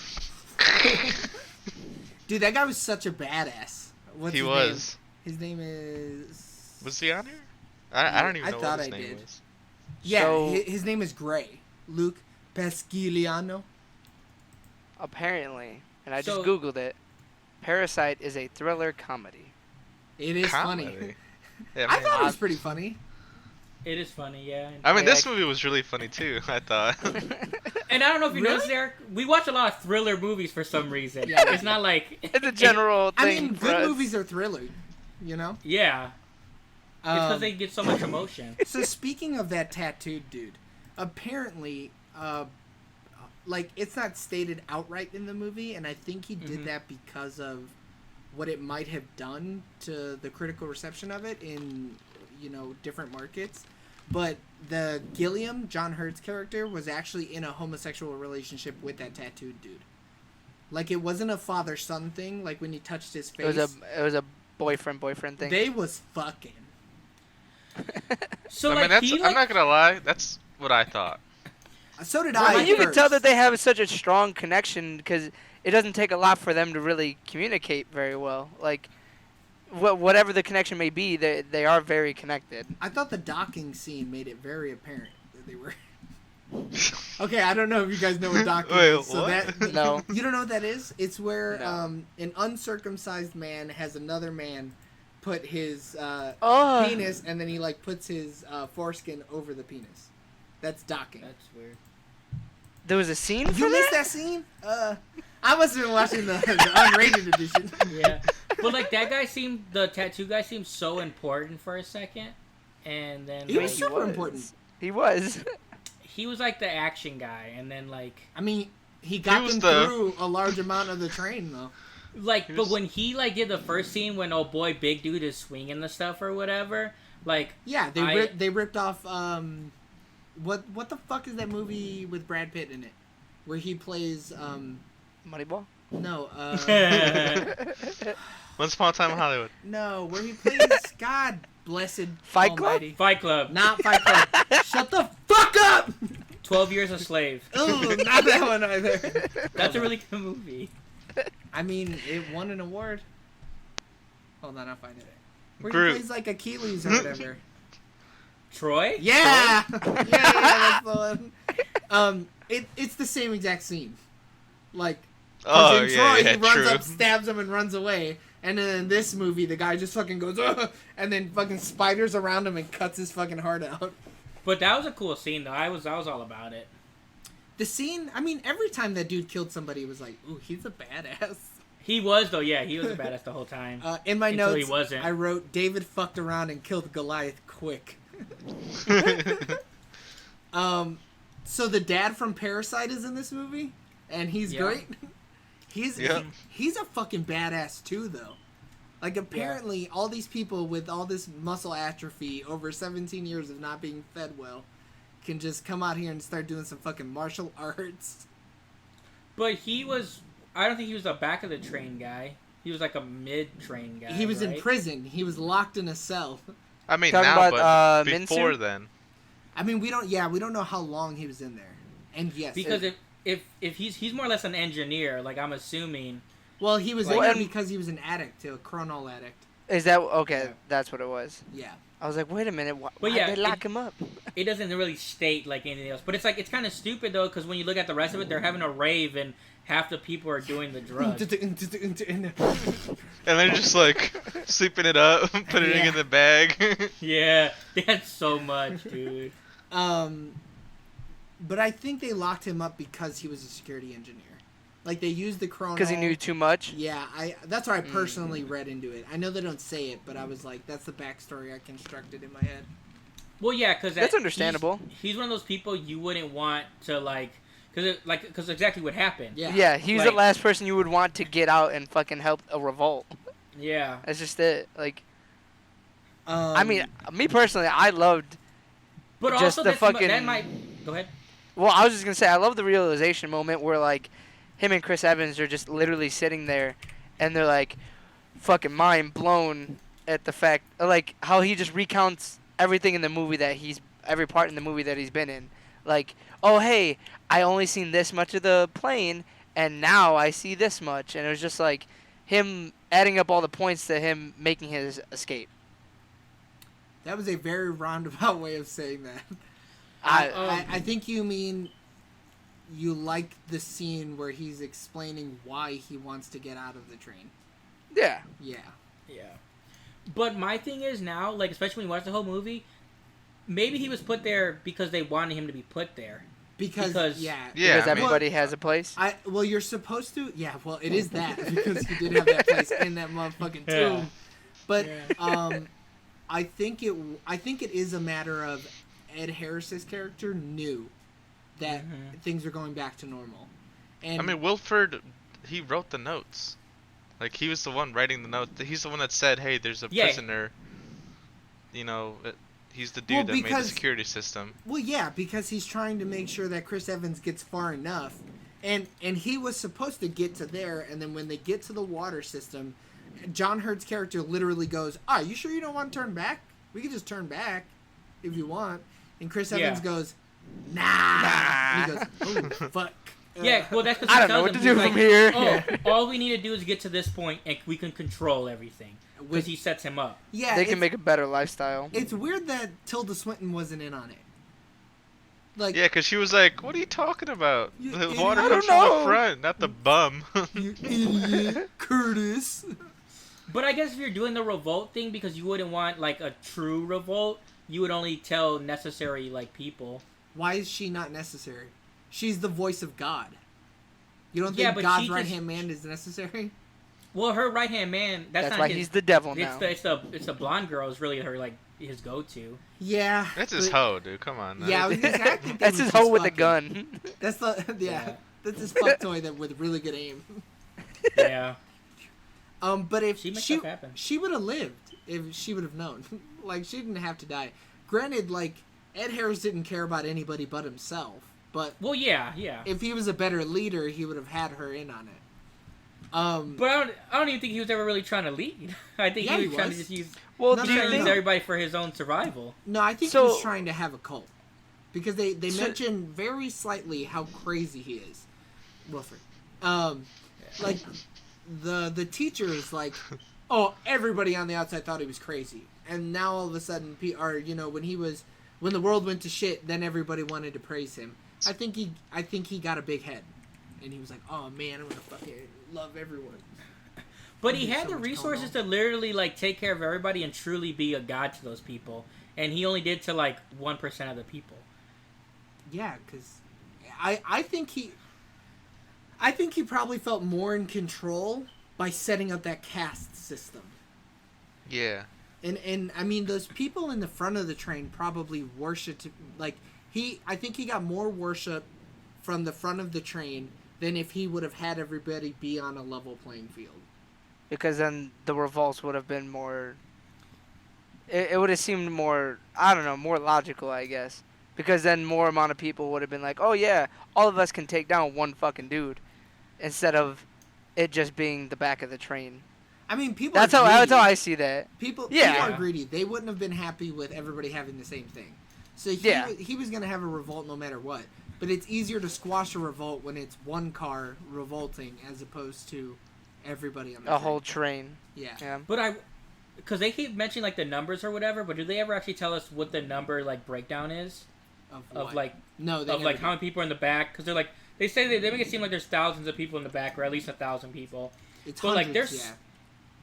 Dude, that guy was such a badass. What's He his was. Name? His name is. Was he on here? I don't even I know thought what his I name did. was. Yeah, So- his name is Gray. Luke Pesciliano. Apparently, and I just So- googled it. Parasite is a thriller comedy. It is funny. Comedy. Yeah, I man. thought it was pretty funny. It is funny, yeah. I mean, Yeah, this movie was really funny too. I thought. And I don't know if you Really? noticed, Eric, we watch a lot of thriller movies for some reason. Yeah. It's not like It's a general I thing. mean, for good us. movies are thrilling, you know? Yeah, it's because Um, they get so much emotion. So speaking of that tattooed dude, apparently, like it's not stated outright in the movie, and I think he did Mhm. that because of what it might have done to the critical reception of it in, different markets. But the Gilliam, John Hurt's character, was actually in a homosexual relationship with that tattooed dude. Like it wasn't a father-son thing. Like when he touched his face, It was a boyfriend thing. they was fucking. So I mean, like that's. he I'm not gonna lie. That's what I thought. So did I I. mean, you can first. tell that they have such a strong connection because it doesn't take a lot for them to really communicate very well. Like, whatever the connection may be, they are very connected. I thought the docking scene made it very apparent that they were. Okay, I don't know if you guys know what docking Wait, is. So what? that No. you don't know what that is? It's where No. an uncircumcised man has another man put his Oh, penis, and then he like puts his foreskin over the penis. That's docking. That's weird. there was a scene for You missed that? that scene? I must have been watching the unrated edition. Yeah, but like the tattoo guy seemed so important for a second, and then He was like, super important. He was. he was like the action guy, and then like I mean, he got was them the- through a large amount of the train, though. but when he like did the first scene when oh boy big dude is swinging the stuff or whatever, like Yeah, I- they ripped off what the fuck is that movie with Brad Pitt in it, where he plays Moneyball. no Once upon a time in Hollywood. no where he plays God blessed Fight Club? almighty. Fight Club. Not Fight Club. Shut the fuck up! 12 Years a Slave. Oh, not that one either. That's a really good movie. I mean, it won an award. Hold on, I'll find it. Where Groot. he plays like Achilles or whatever. Troy? Yeah! Yeah, that's the one. It's the same exact scene. Like, 'cause Oh in yeah, Troy, yeah, he runs true. up, stabs him, and runs away. And then in this movie, the guy just fucking goes, ugh, and then fucking spiders around him and cuts his fucking heart out. But that was a cool scene, though. I was all about it. The scene, I mean, every time that dude killed somebody, it was like, ooh, he's a badass. He was, though, yeah. He was a badass the whole time. In my Until notes, he wasn't. I wrote, David fucked around and killed Goliath quick. So the dad from Parasite is in this movie, and he's Yeah. great. He's Yeah. he's a fucking badass too, though. Like, apparently, all these people with all this muscle atrophy over 17 years of not being fed well can just come out here and start doing some fucking martial arts. But he was... I don't think he was the back of the train guy. He was like a mid-train guy, He was in right? prison. He was locked in a cell. I mean Talking now, about, but before Minsu? then. I mean, we don't know how long he was in there. And yes, Because if he's more or less an engineer, like I'm assuming... well, he was in Well, there and- because he was an addict, too, a chronol addict. Is that okay? Yeah. That's what it was. Yeah. I was like, wait a minute, why But yeah, did they lock him up? It doesn't really state like anything else. But it's like, it's kind of stupid, though, because when you look at the rest of it, they're having a rave and half the people are doing the drugs. And they're just like sweeping it up, putting it in the bag. Yeah, they had so much, dude. But I think they locked him up because he was a security engineer. Like, they used the chronol. Because he knew too much. Yeah, that's what I personally read into it. I know they don't say it, but I was like, that's the backstory I constructed in my head. Well, yeah, because That's understandable. He's one of those people you wouldn't want to like, because exactly what happened. Yeah. Yeah, he's the Like- last person you would want to get out and fucking help a revolt. Yeah. That's just it. Like, Um, I mean, me personally, I loved. But Just also the that fucking- might go ahead. Well, I was just gonna say, I love the realization moment where like, him and Chris Evans are just literally sitting there, and they're like, fucking mind blown at the fact, like how he just recounts everything in the movie every part in the movie that he's been in. Like, oh hey, I only seen this much of the plane, and now I see this much, and it was just like him adding up all the points to him making his escape. that was a very roundabout way of saying that. I I think you mean you like the scene where he's explaining why he wants to get out of the train. yeah. Yeah. Yeah. But my thing is now, like, especially when you watch the whole movie, maybe he was put there because they wanted him to be put there. Because Yeah, Yeah, Because I mean- everybody has a place. well, you're supposed to. Yeah, well, it is that because he did have that place in that motherfucking tomb. Yeah. But Yeah. I think it is a matter of Ed Harris's character knew that things are going back to normal. And I mean, Wilford, he wrote the notes. Like, he was the one writing the notes. He's the one that said, hey, there's a Yeah. prisoner. You know, he's the dude Well, that made the because- security system. well, yeah, because he's trying to make sure that Chris Evans gets far enough, and he was supposed to get to there, and then when they get to the water system, John Hurt's character literally goes, "Ah, you sure you don't want to turn back? We can just turn back if you want." And Chris Evans Yeah. goes, "Nah." And he goes, "Oh fuck." Yeah, well, that's because I don't know what to do from here. Oh, all we need to do is get to this point, and we can control everything. Because he sets him up. Yeah, They it's, can make a better lifestyle. it's weird that Tilda Swinton wasn't in on it. Like, Yeah, because she was like, what are you talking about? You The idiot. water I comes don't from know. the front, not the bum. you idiot, Curtis. But I guess if you're doing the revolt thing, because you wouldn't want, like, a true revolt, you would only tell necessary, like, people. Why is she not necessary? She's the voice of God. You don't Yeah, think but God's she just- right-hand man is necessary? Well, her right-hand man, that's not why his... he's the devil It's now. it's the blonde girl is really her, like, his go-to. Yeah. That's his but- hoe, dude. Come on. Yeah, I was gonna say, I think they That's was his just hoe with a fucking. gun. That's the yeah. Yeah. That's his fuck toy that with really good aim. Yeah. But if She makes she stuff happen. she would have lived if she would have known. Like, she didn't have to die. Granted, like, Ed Harris didn't care about anybody but himself. But Well, yeah. if he was a better leader, he would have had her in on it. But I don't even think he was ever really trying to lead. I think Yeah, he he was trying was. to just use... Well, No, do He's you trying to use think? everybody for his own survival. No, I think So- he's trying to have a cult. Because they So- mention very slightly how crazy he is. Wilfred. Like, the teacher is like, oh, everybody on the outside thought he was crazy. And now all of a sudden, when the world went to shit, then everybody wanted to praise him. I think he got a big head. And he was like, oh man, I'm gonna fucking love everyone. But he There's had so the much going resources on. to literally like take care of everybody and truly be a god to those people, and he only did to like 1% of the people. Yeah, because I think he probably felt more in control by setting up that caste system. Yeah. And I mean, those people in the front of the train probably worshipped, like, I think he got more worship from the front of the train than if he would have had everybody be on a level playing field. Because then the revolts would have been more. It would have seemed more, I don't know, more logical, I guess. Because then more amount of people would have been like, oh yeah, all of us can take down one fucking dude, instead of it just being the back of the train. I mean, people That's are how greedy. I see that. People Yeah. are greedy. They wouldn't have been happy with everybody having the same thing. So Yeah. he was going to have a revolt no matter what. But it's easier to squash a revolt when it's one car revolting as opposed to everybody on the A train. whole train. Yeah. Yeah. But because they keep mentioning like the numbers or whatever, but do they ever actually tell us what the number like breakdown is Of of what? like No, they of never like do. how many people are in the back? Because they're like they say they make it seem like there's thousands of people in the back, or at least 1,000 people. It's but, like, hundreds, there's- yeah.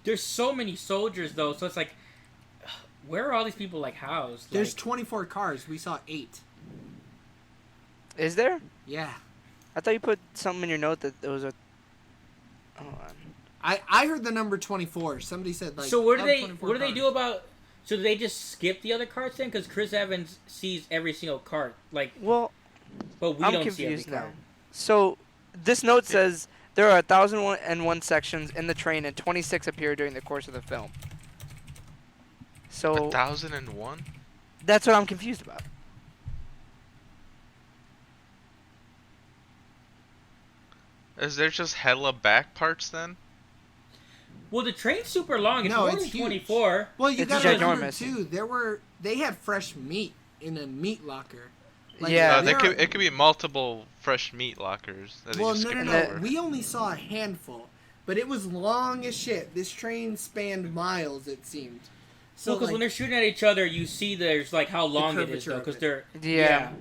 There's so many soldiers though, so it's like, where are all these people like housed? There's Like, 24 cars. We saw 8. Is there? Yeah. I thought you put something in your note that there was a. Hold on. I heard the number 24. Somebody said like. so what do "Oh, they 24 what do they cars." do about? So do they just skip the other carts then? Because Chris Evans sees every single cart, like, Well, but we I'm don't see every confused now. cart. So, this note says there are 1,001 sections in the train, and 26 appear during the course of the film. So 1,001? that's what I'm confused about. Is there just hella back parts then? Well, the train's super long. It's No, more it's than huge. 24. Well, you It's got to remember ginormous. too. They had fresh meat in a meat locker. Yeah. They there it could be multiple fresh meat lockers. That they Well, just no, no, skipped no. over. We only saw a handful, but it was long as shit. This train spanned miles. It seemed. So Well, because when they're shooting at each other, you see there's like how long it is curvature though, of because it. they're Yeah.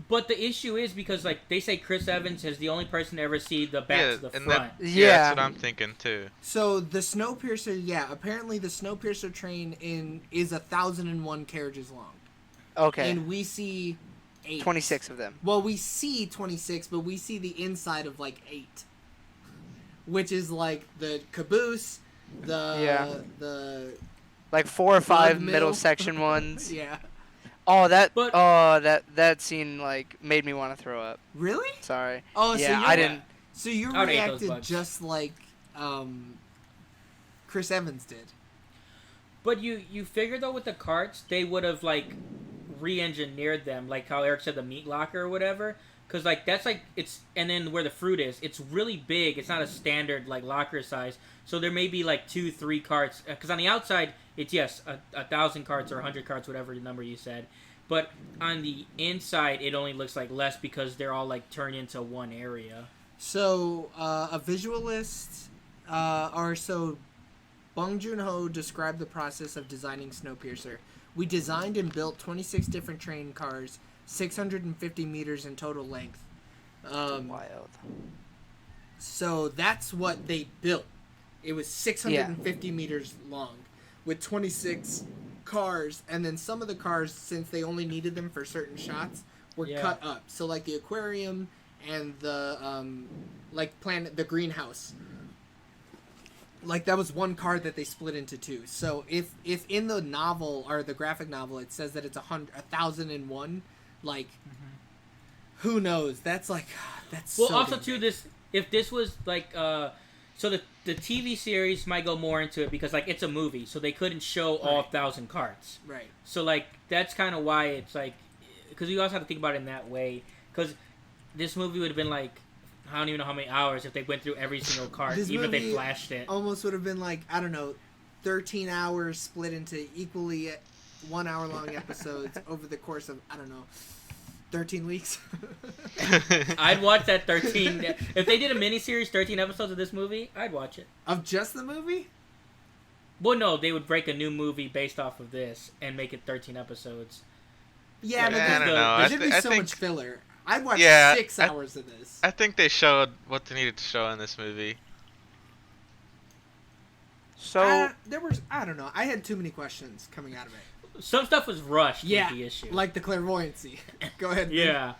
But the issue is because like they say Chris Evans is the only person to ever see the back Yeah, to the and front. yeah, Yeah. that's what I'm thinking too. So the Snowpiercer, yeah, apparently the Snowpiercer train is 1,001 carriages long, Okay. and we see 8. 26 of them. Well, we see 26, but we see the inside of like 8, which is like the caboose, the Like 4 or 5 Blood middle mill. section ones. yeah. That scene like made me want to throw up. Really? Sorry. Oh, so Yeah, you I didn't. So you I would hate those reacted bugs. just like Chris Evans did. But you figure though with the carts they would have like re-engineered them, like how Eric said the meat locker or whatever. Because like that's like it's and then where the fruit is, it's really big. It's not a standard like locker size. So there may be like 2-3 carts. Because on the outside it's yes 1,000 carts or 100 carts, whatever the number you said. But on the inside it only looks like less because they're all like turned into one area. So a visualist, Bong Joon Ho described the process of designing Snowpiercer. We designed and built 26 different train cars, 650 meters in total length. Wild. So that's what they built. It was 650 meters long with 26 cars, and then some of the cars, since they only needed them for certain shots, were Yeah. cut up. So like the aquarium and the the greenhouse. Like that was one car that they split into 2. So if in the novel or the graphic novel it says that it's 1,001, like who knows? That's like that's Well, so also big. too, if this was like so the TV series might go more into it because like it's a movie, so they couldn't show all Right. 1,000 carts. right. So like that's kind of why it's like because you also have to think about it in that way because this movie would have been like I don't even know how many hours if they went through every single cart, This even if they movie flashed it. Almost would have been like I don't know, 13 hours split into equally 1 hour long episodes over the course of, I don't know, 13 weeks. I'd watch that 13. If they did a miniseries, 13 episodes of this movie, I'd watch it. Of just the movie? Well, no, they would break a new movie based off of this and make it 13 episodes. Yeah, Like, but I don't know. there's going to be I so think, much filler. I'd watch Yeah, 6 hours of this. I think they showed what they needed to show in this movie. So There was, I don't know. I had too many questions coming out of it. Some stuff was rushed. Yeah, Was the issue. like the clairvoyancy. Go ahead. Ben. Yeah.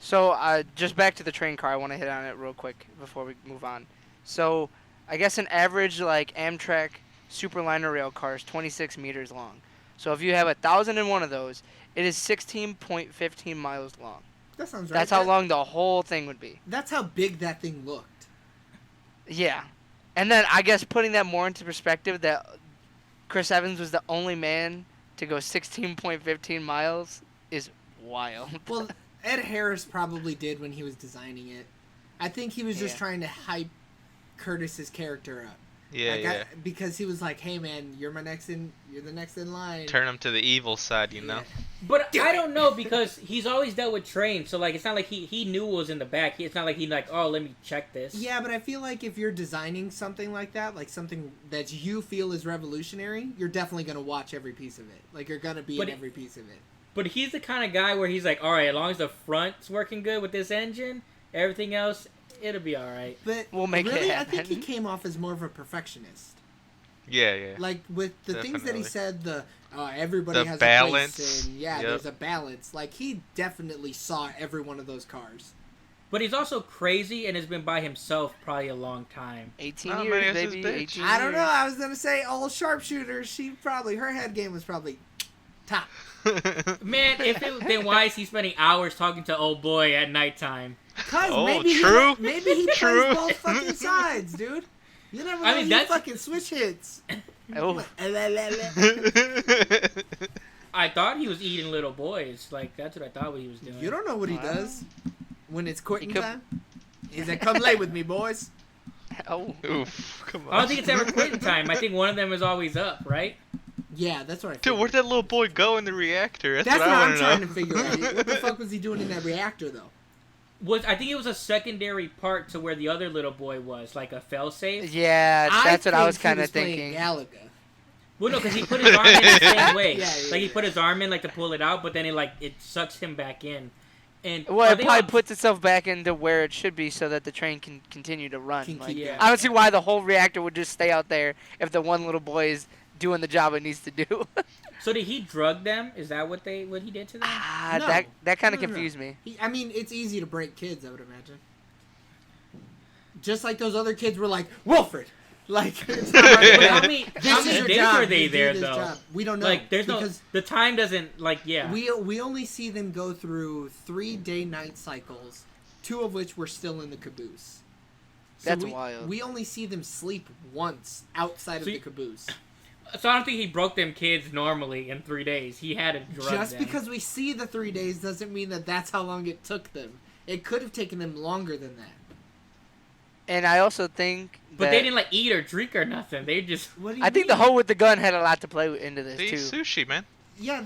So, just back to the train car. I want to hit on it real quick before we move on. So, I guess an average like Amtrak Superliner rail car is 26 meters long. So if you have 1,001 of those, it is 16.15 miles long. That sounds right. That's how long the whole thing would be. That's how big that thing looked. Yeah. And then I guess putting that more into perspective, that Chris Evans was the only man to go 16.15 miles is wild. Well, Ed Harris probably did when he was designing it. I think he was just Yeah. trying to hype Curtis's character up. Yeah, Like, yeah. because he was like, "Hey man, you're the next in line." Turn them to the evil side, you know. But Do I it. don't know because he's always dealt with trains, so like it's not like he knew what was in the back. It's not like he like, oh, let me check this. Yeah, but I feel like if you're designing something like that, like something that you feel is revolutionary, you're definitely gonna watch every piece of it. Like you're gonna be But in it- every piece of it. But he's the kind of guy where he's like, all right, as long as the front's working good with this engine, everything else, it'll be all right. But We'll make it really, I think he happen. came off as more of a perfectionist. Yeah, yeah. Like with the things that he Definitely. said, everybody The has a balance. place, and Yep. there's a balance. Like he definitely saw every one of those cars. But he's also crazy and has been by himself probably a long time. 18 Oh, years, man, that's his baby. bitch. 18 I don't know. years. I was gonna say all sharpshooters. Her head game was probably top. Man, if it, then why is he spending hours talking to old boy at nighttime? Cause Oh, maybe true. maybe he True. plays both fucking sides, dude. You never know. I mean, He that's- fucking switch hits. Oh, I thought he was eating little boys. Like, that's what I thought he was doing. You don't know what he Wow. does when it's quitting He could- time. He's like, "Come lay with me, boys." oh. Oof, come on. I don't think it's ever quitting time. I think one of them is always up, right? Yeah, that's what I. Dude, figured. where'd that little boy go in the reactor? That's what what I I'm want trying know. to figure out. What the fuck was he doing in that reactor, though? I think it was a secondary part to where the other little boy was, like a failsafe. Yeah, that's what I was think kind he of playing thinking. Galaga. Well, no, because he put his arm in the same way. Yeah, Like, he yeah. put his arm in, like, to pull it out, but then it sucks him back in. And Well, are it they probably all- puts itself back into where it should be so that the train can continue to run. Can Like, keep Yeah. going. I don't see why the whole reactor would just stay out there if the one little boy is doing the job it needs to do. So did he drug them? Is that what he did to them? No. that kind of No, no, no. confused me. I mean, it's easy to break kids, I would imagine. Just like those other kids were like, Wilfred! Like, it's not hard to But break. how many This is your days job. were they You do there, this though? job. We don't know. Like, there's no... because The time doesn't, like, yeah. we only see them go through 3 day-night cycles, 2 of which were still in the caboose. So That's we, wild. We only see them sleep once outside of So the you- caboose. So I don't think he broke them kids normally in 3 days. He had to drug Just them. because we see the 3 days doesn't mean that that's how long it took them. It could have taken them longer than that. And I also think But that, they didn't, like, eat or drink or nothing. They just... What do you I think mean? the hoe with the gun had a lot to play into this They eat too. sushi, man. Yeah,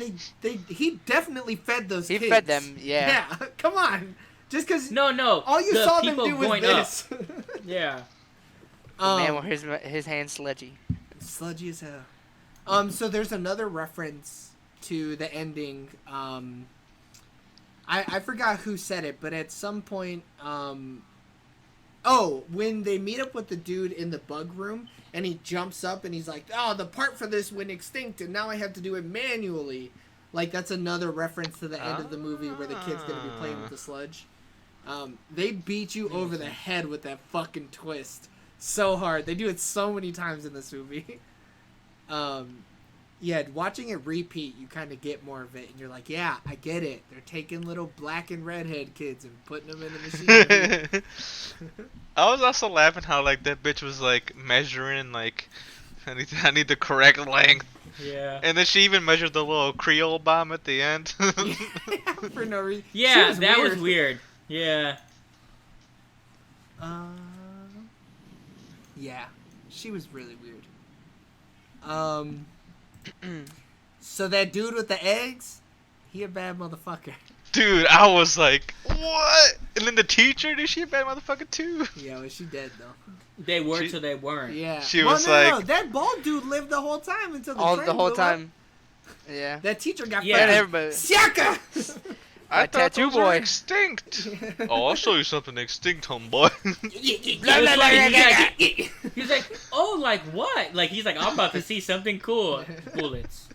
he definitely fed those He kids. fed them, yeah. Yeah, come on. Just because No. all you the saw them people do was going this. Yeah. Man, with his hands sludgy. Sludgy as hell. So there's another reference to the ending. I forgot who said it, but at some point, when they meet up with the dude in the bug room, and he jumps up and he's like, "Oh, the part for this went extinct, and now I have to do it manually." Like that's another reference to the end of the movie where the kid's gonna be playing with the sludge. They beat you over the head with that fucking twist so hard. They do it so many times in this movie. Yeah, watching it repeat, you kind of get more of it, and you're like, yeah, I get it. They're taking little black and redhead kids and putting them in the machine. I was also laughing how like that bitch was like measuring like I need the correct length, Yeah. and then she even measured the little Creole bomb at the end. For no reason. Yeah, that was weird. Yeah. Yeah, she was really weird. Um. So that dude with the eggs, he a bad motherfucker. Dude, I was like, what? And then the teacher, is she a bad motherfucker too? Yeah, well, she dead though. They were She- till they weren't. Yeah. She well, was no, like- no, that bald dude lived the whole time until the All train the whole blew up. time. Yeah. That teacher got Yeah. And fucking everybody. Siaka! I That thought tattoo those were boy. extinct. Oh, I'll show you something extinct, homeboy. He was like, he's like, oh, like what? Like he's like, I'm about to see something cool. Bullets.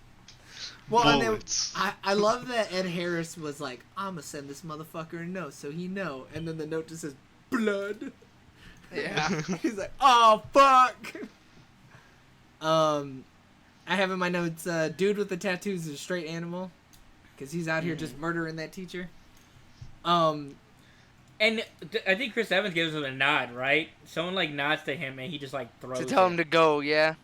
Well, and then Bullets. I love that Ed Harris was like, I'ma send this motherfucker a note so he know. And then the note just says, blood. Yeah. He's like, oh, fuck. I have in my notes, dude with the tattoos is a straight animal. Because he's out here just murdering that teacher. And I think Chris Evans gives him a nod, right? Someone like nods to him, and he just like throws. To tell it. him to go, yeah.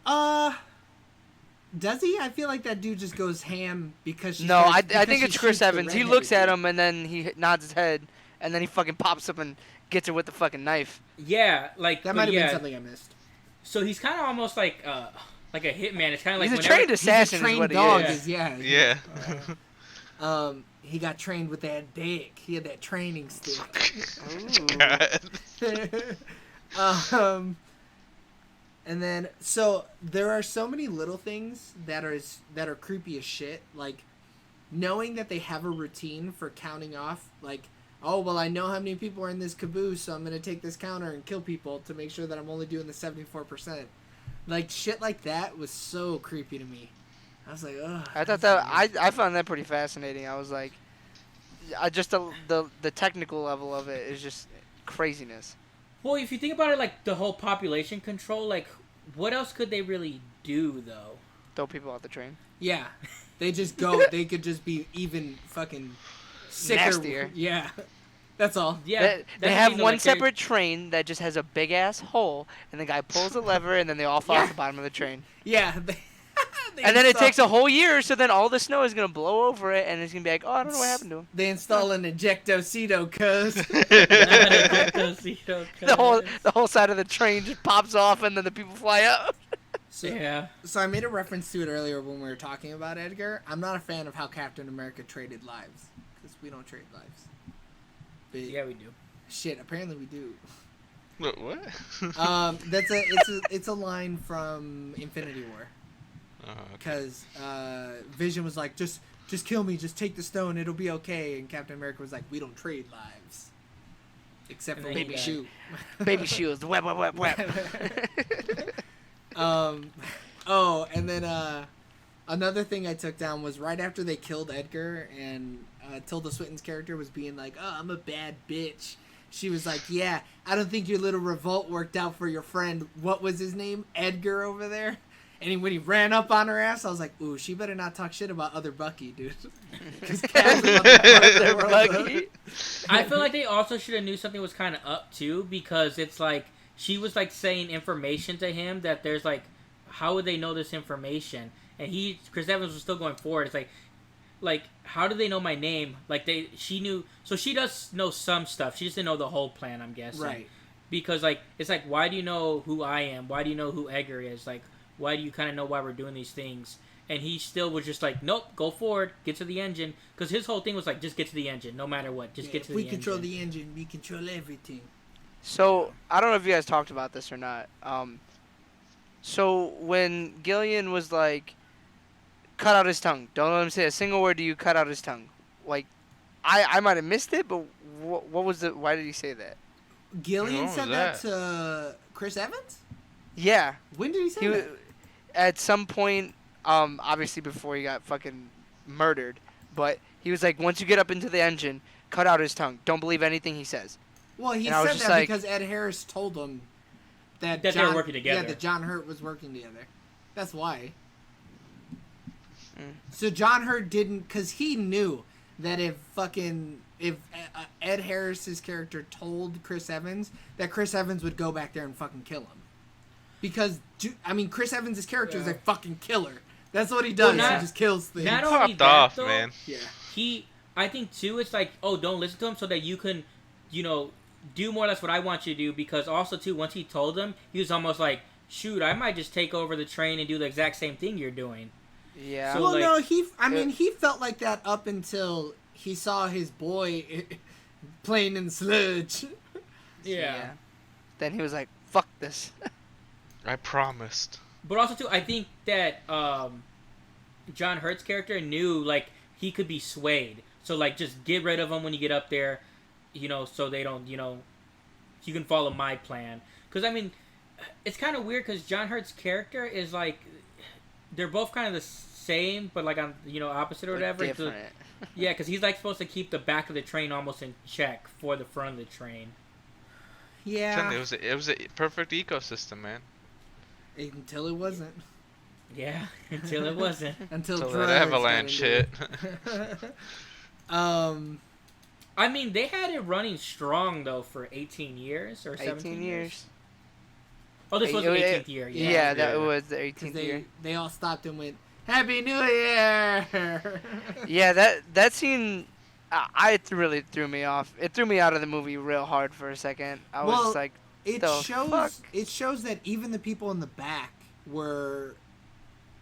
Does he? I feel like that dude just goes ham because she No, starts- I because think she it's Chris shoots the Evans. He redheaded looks at dude. him and then he nods his head and then he fucking pops up and gets it with the fucking knife. Yeah, like That but might have yeah, been something I missed. So he's kind of almost like a hitman. It's kind of like He's a whenever- trained He's a assassin is trained what he dog. is. Yeah. Yeah. He got trained with that dick. He had that training stick. God. And then so there are so many little things that are creepy as shit. Like knowing that they have a routine for counting off. Like, oh well, I know how many people are in this caboose, so I'm gonna take this counter and kill people to make sure that I'm only doing the 74%. Like shit like that was so creepy to me. I was like, ugh. I thought that I found that pretty fascinating. I was like, just the technical level of it is just craziness. Well, if you think about it, like the whole population control, like what else could they really do though? Throw people off the train. Yeah, they just go. They could just be even fucking sicker. Nastier. Yeah, that's all. Yeah, They that's the have thing, though, one like, they're- separate train that just has a big ass hole, and the guy pulls the lever, and then they all fall off the bottom of the train. Yeah. They And then it install- takes a whole year, so then all the snow is gonna blow over it, and it's gonna be like, oh, I don't know what happened to him. They install an ejectocito, cuz. The whole side of the train just pops off, and then the people fly out. So, Yeah. so I made a reference to it earlier when we were talking about Edgar. I'm not a fan of how Captain America traded lives, because we don't trade lives. But Yeah, we do. shit, apparently we do. What? It's a line from Infinity War. Okay. Because Vision was like, just kill me, just take the stone, it'll be okay. And Captain America was like, we don't trade lives. Except And for then he Baby died. Shoe. Baby shields, web, web, web, web. Oh, and then another thing I took down was right after they killed Edgar and Tilda Swinton's character was being like, oh, I'm a bad bitch. She was like, yeah, I don't think your little revolt worked out for your friend. What was his name? Edgar over there? And when he ran up on her ass, I was like, ooh, she better not talk shit about other Bucky, dude. 'Cause Cap's the Other motherfucker. Bucky. I feel like they also should have knew something was kind of up too, because it's like she was like saying information to him that there's like, how would they know this information? And Chris Evans was still going forward. It's like how do they know my name? Like she knew, so she does know some stuff. She just didn't know the whole plan, I'm guessing. Right. Because like it's like, why do you know who I am? Why do you know who Edgar is? Like, why do you kind of know why we're doing these things? And he still was just like, nope, go forward, get to the engine. Because his whole thing was like, just get to the engine, no matter what. Just get to the we engine. control the engine, we control everything. So I don't know if you guys talked about this or not. So when Gillian was like, cut out his tongue. Don't let him say a single word to you. Cut out his tongue. Like, I might have missed it, but what was it? Why did he say that? Gillian What said was that to Chris Evans? Yeah, When did he say he that? at some point, obviously before he got fucking murdered, but he was like, once you get up into the engine, cut out his tongue. Don't believe anything he says. Well, he and I was said just that like- because Ed Harris told him that That they were working together. Yeah, that John Hurt was working together. That's why. Mm. So John Hurt didn't, because he knew that if Ed Harris's character told Chris Evans, that Chris Evans would go back there and fucking kill him. Because, Chris Evans' character is a fucking killer. That's what he does. Well, He just kills things. not only Popped that, off, though, man. Yeah. I think too, it's like, oh, don't listen to him so that you can, do more or less what I want you to do. Because also too, once he told him, he was almost like, shoot, I might just take over the train and do the exact same thing you're doing. Yeah. So, Well, like- no, he felt like that up until he saw his boy playing in sludge. Yeah. Then he was like, "Fuck this." I promised. But also too, I think that John Hurt's character knew like he could be swayed. So like, just get rid of him when you get up there, so they don't, you can follow my plan. Because I mean, it's kind of weird because John Hurt's character is like, they're both kind of the same, but like on opposite or whatever. Like, different. Yeah, because he's like supposed to keep the back of the train almost in check for the front of the train. Yeah. It was a perfect ecosystem, man. Until it wasn't. Yeah, until it wasn't. Until Till drugs that got avalanche into hit. it. I mean, they had it running strong though for 18 years or 17 18 years. Oh, this was the 18th year. Yeah, Yeah. that Yeah. was the 'Cause 18th year. they all stopped and went, Happy New Year! Yeah, that scene, it really threw me off. It threw me out of the movie real hard for a second. I was Well, just like, It The shows fuck? it shows that even the people in the back were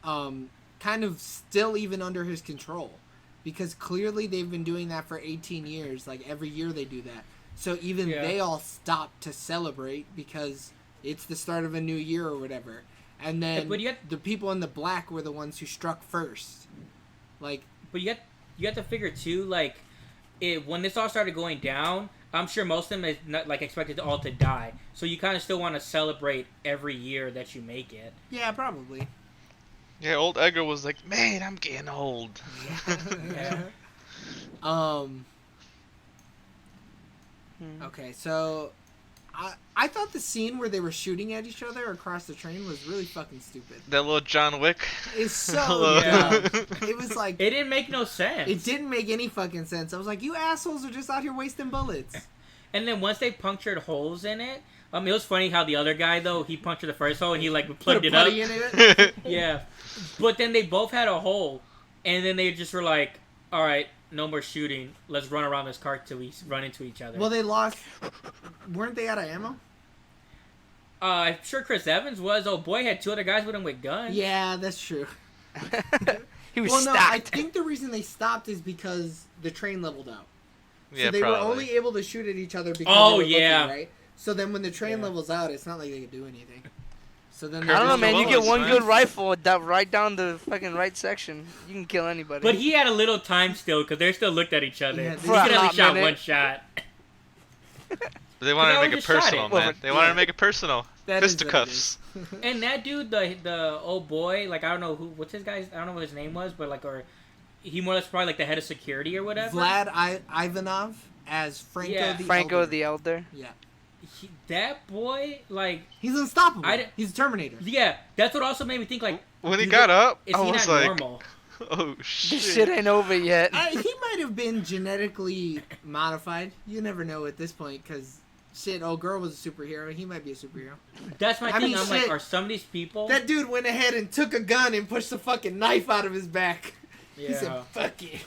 kind of still even under his control, because clearly they've been doing that for 18 years. Like every year they do that. So even Yeah. they all stopped to celebrate because it's the start of a new year or whatever. And then but yet- the people in the black were the ones who struck first. Like But you have to figure too, like, when this all started going down, I'm sure most of them is not like expected all to die. So you kind of still want to celebrate every year that you make it. yeah, probably. Yeah, old Edgar was like, man, I'm getting old. Yeah. Okay, so I thought the scene where they were shooting at each other across the train was really fucking stupid. That little John Wick. It's so Hello. dumb. It was like It didn't make no sense. it didn't make any fucking sense. I was like, you assholes are just out here wasting bullets. And then once they punctured holes in it, it was funny how the other guy though he punctured the first hole and he like Put plugged a it up. putty in it. Yeah, but then they both had a hole, and then they just were like, "All right, no more shooting. Let's run around this car till we run into each other." Well, they lost. Weren't they out of ammo? I'm sure Chris Evans was. Oh boy, had two other guys with him with guns. Yeah, that's true. he was Well, no, stacked. I think the reason they stopped is because the train leveled out. So Yeah, they probably. were only able to shoot at each other because Oh, they were looking, yeah. right? So then when the train Yeah. levels out, it's not like they could do anything. So then I don't know, just man. You bullets, get one man. good rifle right down the fucking right section. You can kill anybody. But he had a little time still because they still looked at each other. Yeah, he For a could only hot shot minute. one shot. They wanted to They make it just shot personal, it. man. Well, They wanted yeah. to make it personal. That is what it Fisticuffs. And that dude, the old boy, like I don't know what's his guy's, I don't know what his name was, but like he more or less probably like the head of security or whatever. Vlad Ivanov as Franco Yeah. the Franco Elder. the Elder. Yeah. That boy, like, He's unstoppable. I d- He's a Terminator. yeah, that's what also made me think like, When he Is got it- up, is I he was not like, normal? oh shit. This shit ain't over yet. He might have been genetically modified. You never know at this point, because shit, old girl was a superhero. He might be a superhero. That's my I thing. mean, I'm shit. like, are some of these people? That dude went ahead and took a gun and pushed a fucking knife out of his back. He said, yeah. "Fuck it."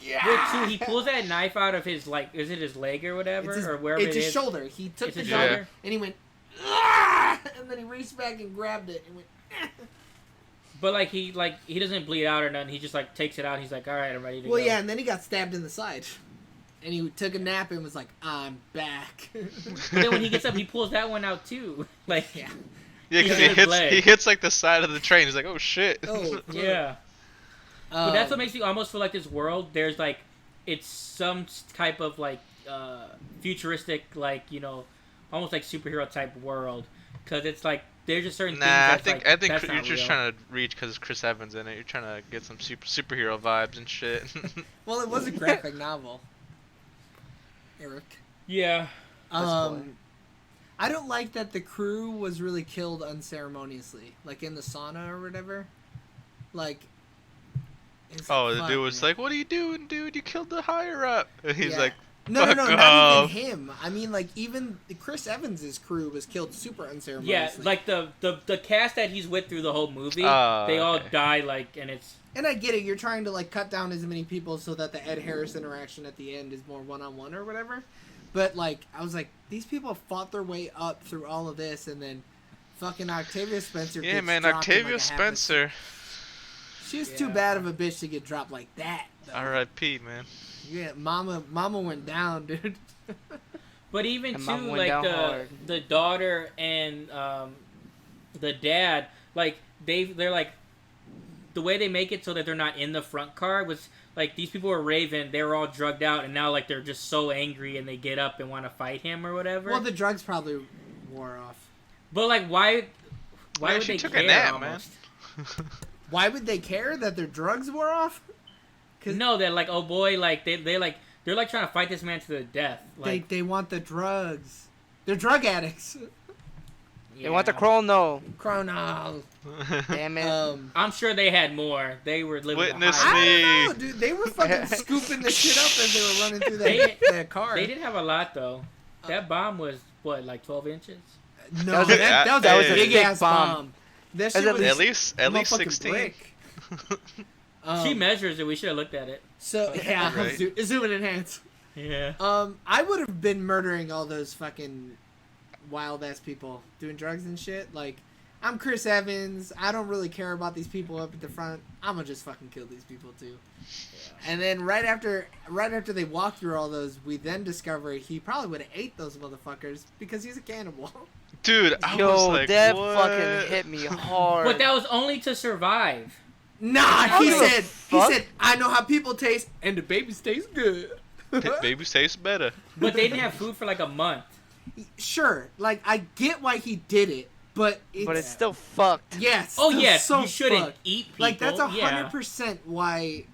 Yeah. Well, too, he pulls that knife out of his like, is it his leg or whatever, It's his, or wherever it's it his is? shoulder. He took It's the his gun shoulder? and he went, "Ah!" And then he reached back and grabbed it and went. But like he doesn't bleed out or nothing. He just like takes it out. He's like, all right, I'm ready to Well, go. yeah, and then he got stabbed in the side. And he took a nap and was like, "I'm back." But then when he gets up, he pulls that one out too. Like, Yeah. Yeah, because He hit his leg. he hits like the side of the train. He's like, oh shit. Oh, yeah. But that's what Um, makes me almost feel like this world. There's like, it's some type of like futuristic, like almost like superhero type world. Because it's like there's just certain Nah, things. I That's think like, I think that's you're not just real. trying to reach because it's Chris Evans in it. You're trying to get some superhero vibes and shit. Well, it was a graphic novel. Eric. Yeah. Um, I don't like that the crew was really killed unceremoniously, like in the sauna or whatever. Like, it's Oh, like, the fuck, dude was man. like, "What are you doing, dude? You killed the higher up." And he's Yeah. like, no, "Fuck not even off." him. I mean, like even Chris Evans's crew was killed super Yeah, unceremoniously. like the cast that he's with through the whole movie, Oh, they all okay. die like, and it's and I get it. You're trying to like cut down as many people so that the Ed Harris interaction at the end is more one-on-one or whatever. But like, I was like, these people fought their way up through all of this, and then fucking Octavia Spencer. Yeah, gets man, dropped in, Octavia like, a half a Spencer. She was too Yeah. bad of a bitch to get dropped like that. Though. R.I.P. man. Yeah, Mama went down, dude. But even And too, Mom went like down hard. the daughter and the dad, like they're like the way they make it so that they're not in the front car was like these people were raving, they were all drugged out, and now like they're just so angry and they get up and want to fight him or whatever. Well, the drugs probably wore off. But like, why Man, would she they took care? a nap, almost? Why would they care that their drugs wore off? No, they're like, oh boy, like they're like trying to fight this man to the death. Like they want the drugs. They're drug addicts. They want the chrono. Chrono. Damn it. I'm sure they had more. They were living Witness the high. I don't know, me. dude. They were fucking scooping the shit up as they were running through that car. They didn't have a lot though. That bomb was what, like 12 inches? No, That that was was a a big thick ass bomb. bomb. That At shit was at least motherfucking 16. brick. She measures it. We should have looked at it. So yeah, Right. zoom in and hands. Yeah. I would have been murdering all those fucking wild ass people doing drugs and shit. Like, I'm Chris Evans. I don't really care about these people up at the front. I'm gonna just fucking kill these people too. And then right after they walk through all those, we then discover he probably would have ate those motherfuckers because he's a cannibal. Dude, I Yo, was like, that what? fucking hit me hard. But that was only to survive. Nah, What he the said, fuck? I know how people taste, and the babies taste good. Baby tastes better. But they didn't have food for like a month. Sure, like I get why he did it, but it's still fucked. yes. Oh still yes, so you shouldn't fucked. eat people. Like that's yeah. 100% why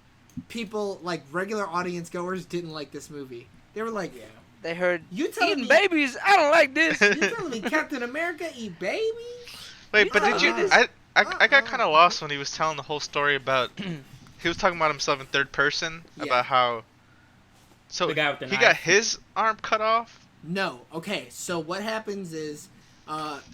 people like regular audience goers didn't like this movie. They were like, Yeah. They heard "You telling eating me babies? I don't like this. You telling me Captain America eat babies?" Wait, but did you? Uh-uh. I got kind of lost when he was telling the whole story about. He was talking about himself in third person Yeah. about how. So The guy with the he knife. got his arm cut off. No. Okay. So what happens is,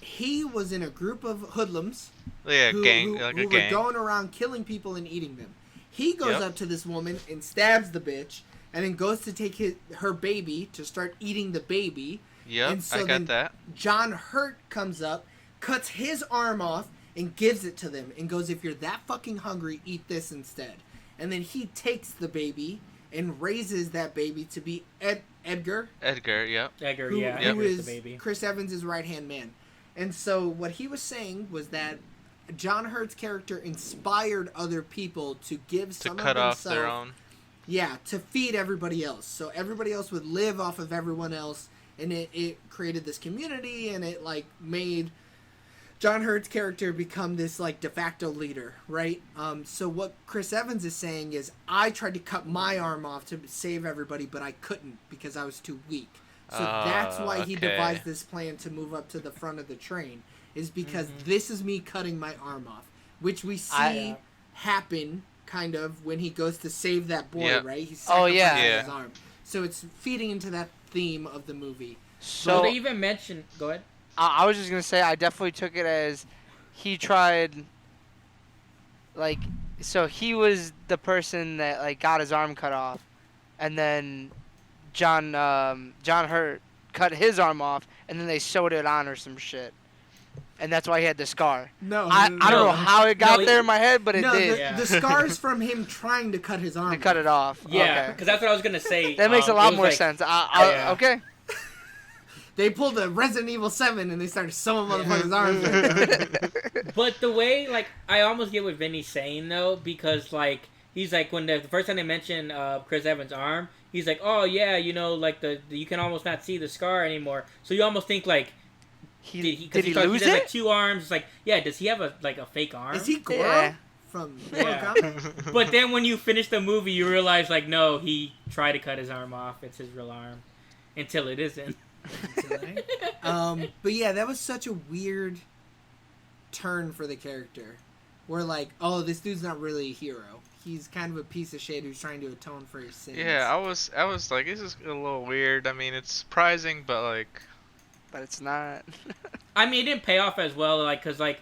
he was in a group of hoodlums Yeah, who, gang, who, like who a were gang. going around killing people and eating them. He goes Yep. up to this woman and stabs the bitch, and then goes to take her baby to start eating the baby. Yep, and so I then got that. John Hurt comes up, cuts his arm off, and gives it to them, and goes, "If you're that fucking hungry, eat this instead." And then he takes the baby and raises that baby to be Edgar, Edgar, yep. Edgar, who, yeah, who Edgar's is the baby. Chris Evans' right-hand man. And so what he was saying was that John Hurt's character inspired other people to give To some cut of off themselves, their own. yeah, to feed everybody else. So everybody else would live off of everyone else, and it created this community, and it like made John Hurt's character become this like de facto leader, right? So what Chris Evans is saying is, I tried to cut my arm off to save everybody, but I couldn't because I was too weak. So that's why he okay. devised this plan to move up to the front of the train, is because Mm-hmm. this is me cutting my arm off, which we see I- happen kind of when he goes to save that boy, Yep. right? He Oh, yeah. sacrifices his Yeah. arm. So it's feeding into that theme of the movie. So So they even mentioned. Go ahead. I was just gonna say I definitely took it as he tried. Like, so he was the person that like got his arm cut off, and then John Hurt cut his arm off, and then they sewed it on or some shit, and that's why he had the scar. No, I don't know how it got No, there in my head, but it No, did. Yeah. the scars from him trying to cut his arm. They cut it off. Yeah, Okay. because that's what I was gonna say. That makes a it lot was more like- sense. Yeah. Okay. They pulled a Resident Evil 7 and they started sewing motherfuckers' arms. But the way, like, I almost get what Vinny's saying though, because like he's like when the first time they mentioned Chris Evans' arm, he's like, oh yeah, you know, like the you can almost not see the scar anymore. So you almost think like Did because he thought lose he has, it? like 2 arms. It's like, yeah, does he have a fake arm? Is he Goro Yeah. from Yeah. Mortal Kombat? But then when you finish the movie, you realize like, no, he tried to cut his arm off. It's his real arm, until it isn't. But yeah, that was such a weird turn for the character. Where like, oh, this dude's not really a hero. He's kind of a piece of shit who's trying to atone for his sins. Yeah, I was like, this is a little weird. I mean, it's surprising, but like, But it's not. I mean, it didn't pay off as well, like, cause like,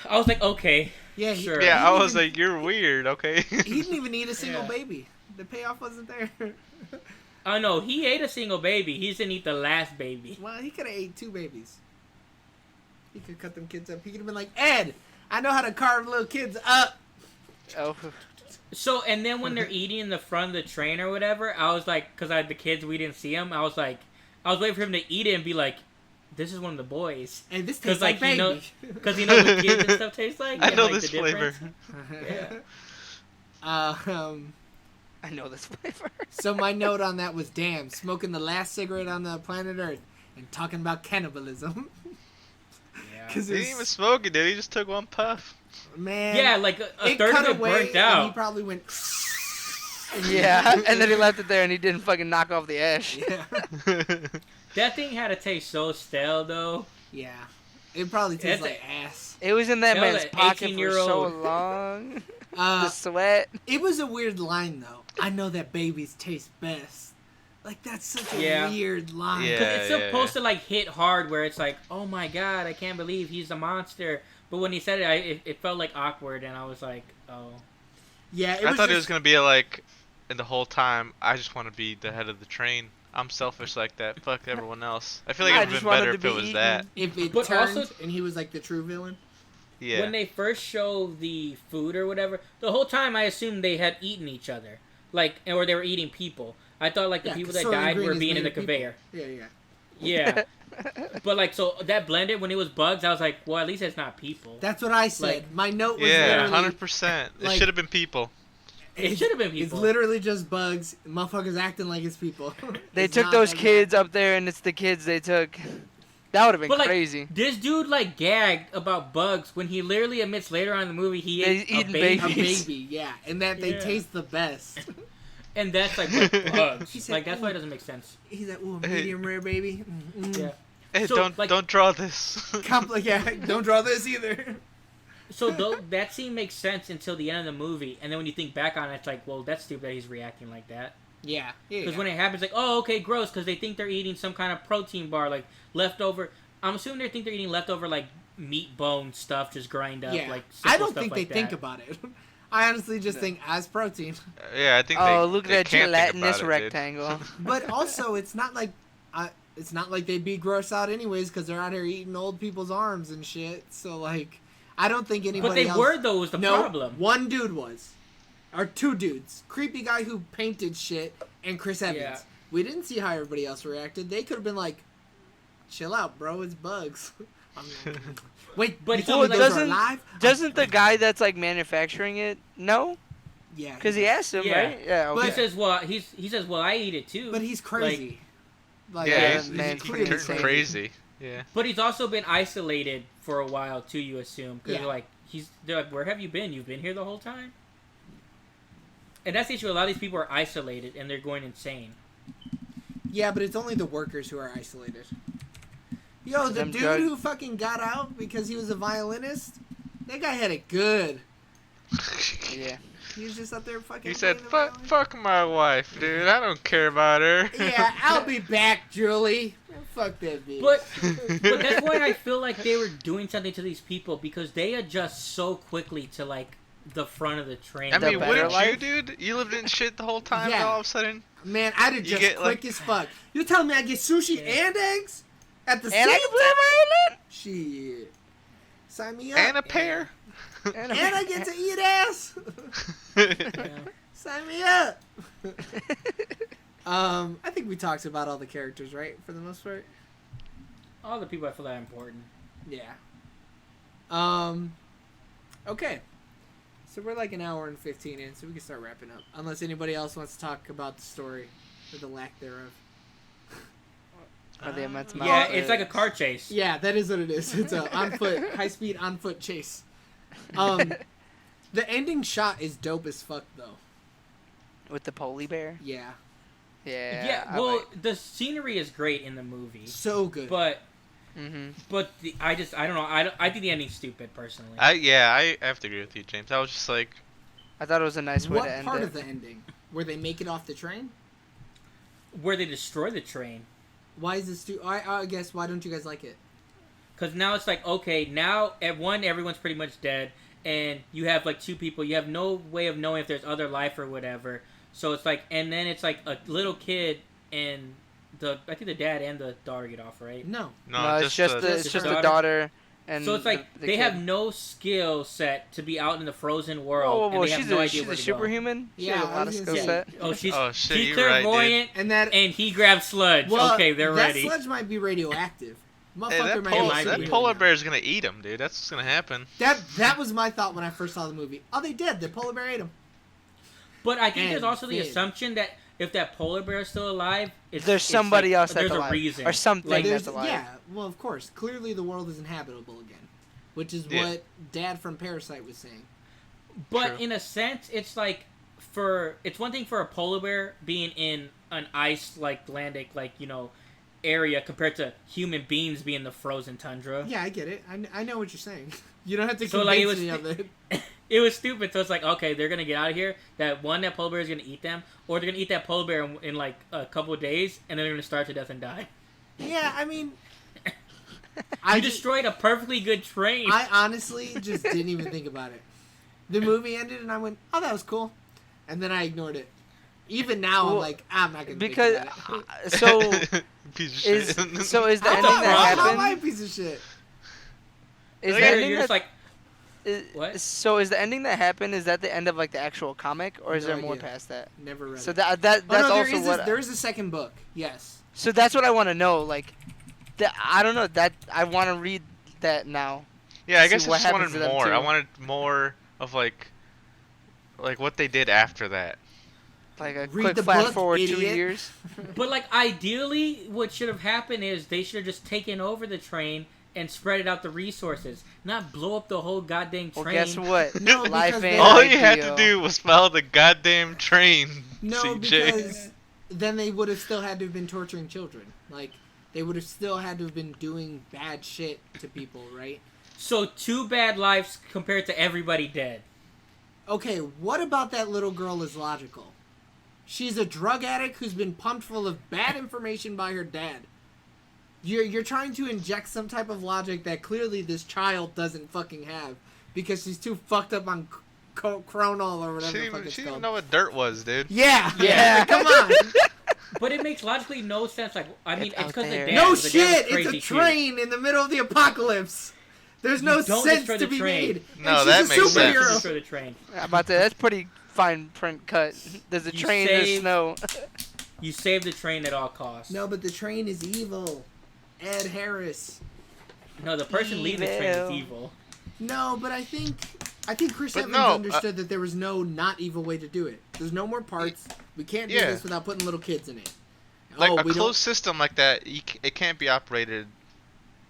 I was like, okay, Yeah, Sure. yeah, he I didn't was even- like, you're weird, okay? he didn't even eat a single Yeah. baby. The payoff wasn't there. oh no, he ate a single baby. He just didn't eat the last baby. Well, he could have ate 2 babies. He could cut them kids up. He could have been like, Ed, I know how to carve little kids up. Oh, So, and then when they're eating in the front of the train or whatever, I was like, because I had the kids, we didn't see him. I was waiting for him to eat it and be like, "This is one of the boys." And this tastes like he baby. Because he knows what kids and stuff taste like. I and, know like, this the flavor. difference. Yeah. I know this flavor. So my note on that was, damn, smoking the last cigarette on the planet Earth and talking about cannibalism. Yeah. Because He didn't even smoke it, dude. He just took one puff. man, Yeah, like a it third cut of it away, burnt and out. he probably went. Yeah, and then he left it there and he didn't fucking knock off the ash. Yeah, That thing had to taste so stale, though. yeah. It probably tastes That's like ass. It was in that That was man's an pocket for so 18-year-old. long. The Uh, sweat. it was a weird line though. I know that babies taste best. Like that's such a Yeah. weird line. Yeah. Because it's supposed to like hit hard, where it's like, "Oh my god, I can't believe he's a monster." But when he said it, it felt like awkward, and I was like, "Oh." Yeah, I thought it was gonna be like, and the whole time, I just want to be the head of the train. I'm selfish like that. Fuck everyone else. I feel like I it would just have been wanted better to if it be was eaten. that. If it But turned also- and he was like the true villain. Yeah. When they first show the food or whatever, the whole time I assumed they had eaten each other, like, or they were eating people. I thought like the Yeah, people 'cause that Soylent died Green were is being in made the of people. conveyor. Yeah. Yeah, but like so that blended when it was bugs. I was like, well, at least it's not people. That's what I said. Like- My note was Yeah, literally, 100%. It like- should have been people. It should have been It's people. literally just bugs. Motherfuckers acting like it's people. They It's took not those that kids up there and it's the kids they took. That would have been But, like, crazy. This dude like gagged about bugs when he literally admits later on in the movie he They ate a eating baby. bad. A babies. baby, yeah, and that they Yeah. taste the best. And that's like what bugs. He said, Like that's why it "Ooh." doesn't make sense. He's like, ooh, Hey. medium rare baby. Yeah. Hey, So, don't like- draw this. Yeah, don't draw this either. So that scene makes sense until the end of the movie, and then when you think back on it, it's like, well, that's stupid that he's reacting like that. Yeah, Because when it happens, like, oh, okay, gross, because they think they're eating some kind of protein bar, like leftover. I'm assuming they think they're eating leftover like meat bone stuff, just grind up. yeah, Like I simple don't stuff think like they think that. about it. I honestly just No. think as protein. Yeah, I think Oh, they, look they at that can't think gelatinous about it, dude. rectangle. But also, it's not like they'd be grossed out anyways because they're out here eating old people's arms and shit. So like, I don't think anybody. But they else... were though was the no, problem. one dude was, or two dudes. Creepy guy who painted shit and Chris Evans. Yeah. We didn't see how everybody else reacted. They could have been like, "Chill out, bro. It's bugs." Wait, But you he told me was those are doesn't- alive? Doesn't the guy that's like manufacturing it know? Yeah, Because he asked him, Yeah. right? Yeah. But- He Okay. says, well, he says, well, I eat it too. but he's crazy. Like, Yeah, Yeah, he's, man's he pretty turned insane. crazy. Yeah. But he's also been isolated for a while too. You assume because Yeah. like they're like, where have you been? You've been here the whole time. And that's the issue. A lot of these people are isolated and they're going insane. Yeah, but it's only the workers who are isolated. Yo, the Them dude drug- who fucking got out because he was a violinist, that guy had it good. Yeah. He was just up there fucking. He said, playing the "Fuck, violin. fuck my wife, dude. I don't care about her." Yeah, I'll be back, Julie. Fuck that bitch. But that's why I feel like they were doing something to these people because they adjust so quickly to like the front of the train. I The mean, better wouldn't you, life? dude? You lived in shit the whole time, Yeah. and all of a sudden, Man, I'd have You just get, quick like- as fuck. You telling me I get sushi Yeah. and eggs at the And same I can play time? Shit. Sign me up. and a pair. violin. And I get to eat ass. Yeah. Sign me up. I think we talked about all the characters, right? For the most part. All the people I feel that are important. Yeah. Okay. So we're like an hour and 15 in, so we can start wrapping up. Unless anybody else wants to talk about the story or the lack thereof. Are they meant to Yeah, mount it's like a car chase. Yeah, that is what it is. It's a on foot, high speed on foot chase. The ending shot is dope as fuck though. with the polar bear. Yeah. Yeah. Yeah, well, the scenery is great in the movie, So good. but Mm-hmm. I don't know. I think the ending's stupid personally. I have to agree with you, James. I was just like, I thought it was a nice way what to end part it. of the ending? Where they make it off the train? Where they destroy the train. Why is this I guess why don't you guys like it? Because now it's like, okay, now at one, everyone's pretty much dead, and you have like two people. You have no way of knowing if there's other life or whatever. So it's like, and then it's like a little kid and I think the dad and the daughter get off, right? No. no, No, it's just the, the just the daughter And So it's like the they kid. have no skill set to be out in the frozen world, Whoa, and they have she's no a idea where to go. superhuman. She Yeah, has a I lot of was skill gonna set. Oh, she's you're right, dude. clairvoyant, And that and he grabs sludge. well, Okay, they're that ready. sludge might be radioactive. Hey, Motherfucker might pol- be that really polar now. bear is gonna eat him, dude. That's what's gonna happen. That was my thought when I first saw the movie. Oh, they did. The polar bear ate him. But I think And there's also the Finn. assumption that if that polar bear is still alive, There's somebody else that's there's alive. a reason. Or something Like, that's there's, alive. yeah, well, of course. Clearly, the world is inhabitable again, which is Yeah. what Dad from Parasite was saying. But True. in a sense, it's like it's one thing for a polar bear being in an ice like Atlantic area compared to human beings being the frozen tundra. Yeah, I get it. I know what you're saying. You don't have to So, convince like, it was me of it. It was stupid. So it's like, okay, they're gonna get out of here. That polar bear is gonna eat them, or they're gonna eat that polar bear in like a couple of days, and then they're gonna starve to death and die. Yeah, I mean, You destroyed a perfectly good train. I honestly just didn't even think about it. The movie ended, and I went, "Oh, that was cool," and then I ignored it. Even now, I'm Well, like, I'm not gonna because think about it. so Piece of is shit. so is the I ending thought, that how am I a happened? piece of shit? Is You're the ending just that, like, is- what? So is the ending that happened? Is that the end of like the actual comic, or is No there more idea. past that? Never read So it. that's Oh, no, also what. there is a second book. Yes. So that's what I want to know. Like, I don't know that I want to read that now. Yeah, I see guess I what just happens wanted to them, more. too. I wanted more of like what they did after that. Like a Read quick the flash book, forward 2 idiot. years. But like ideally, what should have happened is they should have just taken over the train and spread out the resources, not blow up the whole goddamn train. Well, guess what? No, Life because ain't they- All you had to ideal. do was follow the goddamn train, No, CJ. because then they would have still had to have been torturing children. Like, they would have still had to have been doing bad shit to people, right? So 2 bad lives compared to everybody dead. Okay, what about that little girl is logical? She's a drug addict who's been pumped full of bad information by her dad. You're trying to inject some type of logic that clearly this child doesn't fucking have because she's too fucked up on Chronol or whatever She the fuck didn't it's even called. know what dirt was, dude. Yeah, Yeah. come on. But it makes logically no sense. Like, I mean, It's it's out because the there. dad. No the dad was shit, it's crazy a too. train in the middle of the apocalypse. There's no You don't sense destroy to the be train. made. No, And she's that a makes sense. superhero. Destroy the train. That's pretty fine print cut. There's a You train, there's saved- snow. You save the train at all costs. No, but the train is evil. Ed Harris. No, the person leading the train is Evil. evil. No, but I think Chris But Evans no, understood that there was no not evil way to do it. There's no more parts. We can't do Yeah. this without putting little kids in it. Like a we closed system like that, it can't be operated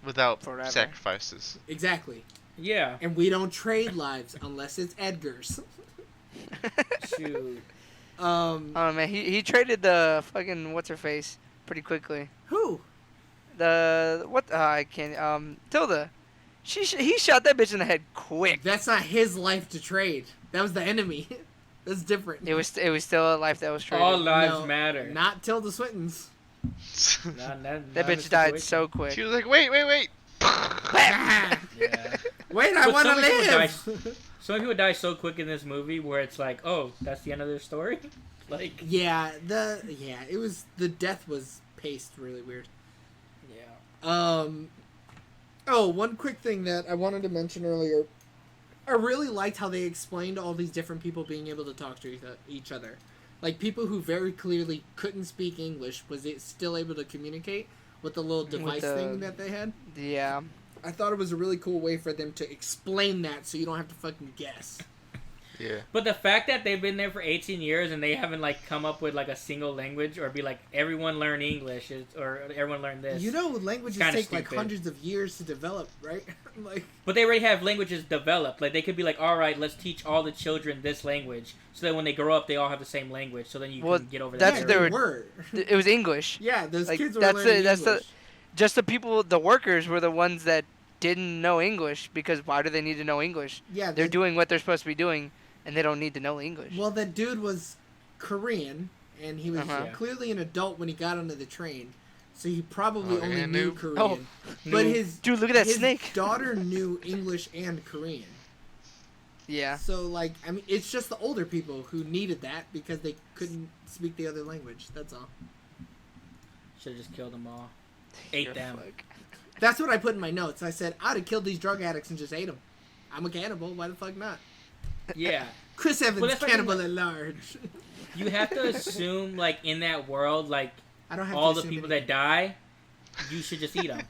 without Forever. sacrifices. Exactly. Yeah. And we don't trade lives unless it's Edgar's. Shoot. Oh man, he traded the fucking what's her face pretty quickly. Who? The what? I can't. Tilda. He shot that bitch in the head quick. That's not his life to trade. That was the enemy. That's different. It was still a life that was traded. All lives No, matter. Not Tilda Swinton's. Not that in bitch this died situation. so quick. She was like, wait. Yeah. Wait, I But want to so many people live. So many people die so quick in this movie where it's like, oh, that's the end of their story? Like, Yeah, it was the death was paced really weird. yeah. Oh, one quick thing that I wanted to mention earlier. I really liked how they explained all these different people being able to talk to each other. Like, people who very clearly couldn't speak English, was it still able to communicate with the little device the- thing that they had? Yeah. I thought it was a really cool way for them to explain that so you don't have to fucking guess. Yeah. But the fact that they've been there for 18 years and they haven't, like, come up with, like, a single language or be like, everyone learn English or everyone learn this. You know, languages Kinda take like stupid. hundreds of years to develop, right? Like, But they already have languages developed. Like, they could be like, all right, let's teach all the children this language so that when they grow up, they all have the same language. So then you Well, can get over that's that. yeah, their- they were. It was English. Yeah, those Like, kids were that's learning that's English. just the people, the workers were the ones that didn't know English because why do they need to know English? Yeah, They're the- doing what they're supposed to be doing, and they don't need to know English. Well, that dude was Korean, and he was Uh-huh. Yeah. clearly an adult when he got onto the train, so he probably Oh, only yeah, knew noob. Korean. Oh, but noob. his Dude, look at that his snake. daughter knew English and Korean. Yeah. So, like, I mean, it's just the older people who needed that because they couldn't speak the other language. That's all. Should have just killed them all. Ate You're them. fuck. That's what I put in my notes. I said, I'd have killed these drug addicts and just ate them. I'm a cannibal. Why the fuck not? Yeah. Chris Evans, Well, that's like- cannibal at large. You have to assume, like, in that world, like, I don't have all to the assume people anything. that die, you should just eat them.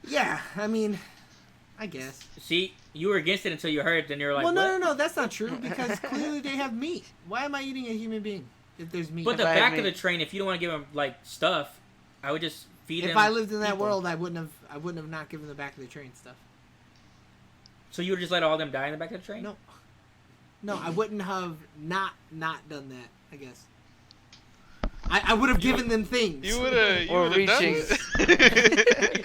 Yeah, I mean, I guess. See, you were against it until you heard it, then you're like, Well, what? no, that's not true because clearly they have meat. Why am I eating a human being if there's meat? But the If I back had of the meat. train, if you don't want to give them, like, stuff, I would just feed them. If I lived in that people. world, I wouldn't have not given the back of the train stuff. So you would just let all them die in the back of the train? No, I wouldn't have not done that. I guess. I would have given them things. You would have. Or reaching.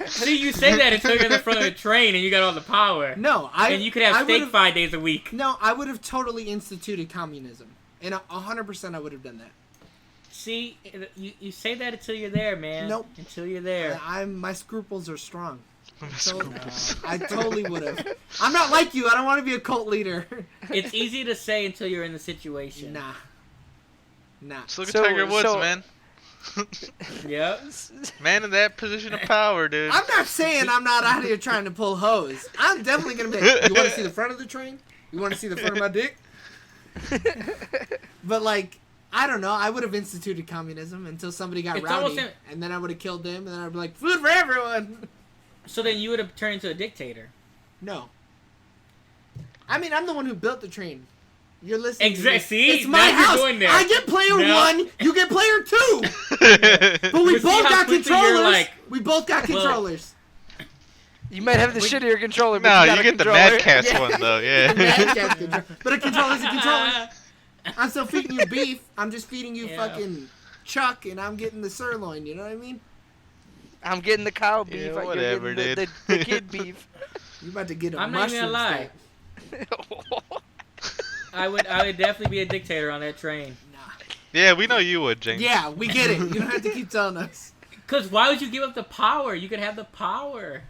See, you say that until you're in the front of the train and you got all the power. No, And you could have steak 5 days a week. No, I would have totally instituted communism, and 100% I would have done that. See, you say that until you're there, man. Nope. Until you're there. My scruples are strong. Scruples. I totally would have. I'm not like you. I don't want to be a cult leader. It's easy to say until you're in the situation. Nah. Just look at So- Tiger Woods, so- man. Yep. Man in that position of power, dude. I'm not saying I'm not out here trying to pull hose. I'm definitely gonna be. Like, you want to see the front of the train? You want to see the front of my dick? But like, I don't know. I would have instituted communism until somebody got It's rowdy, almost in- and then I would have killed them, and then I'd be like, food for everyone. So then you would have turned into a dictator. No. I mean, I'm the one who built the train. You're listening. to Exactly. this. See? It's my Now you're house. going there. I get player No. 1. You get player 2. But we But see both how got quickly you're controllers. like- We both got Well- controllers. You might have the Wait. shittier controller, but No, you got you a get the controller. Mad Catz Yeah. one though. Yeah. Mad Catz control- But a controller's a controller. I'm still feeding you beef. I'm just feeding you Yeah. fucking chuck, and I'm getting the sirloin. You know what I mean? I'm getting the cow beef. Yeah, you're whatever, getting dude. the kid beef. You about to get a I'm not even mushroom gonna lie. steak. I would definitely be a dictator on that train. Nah. Yeah, we know you would, James. Yeah, we get it. You don't have to keep telling us. Because why would you give up the power? You could have the power.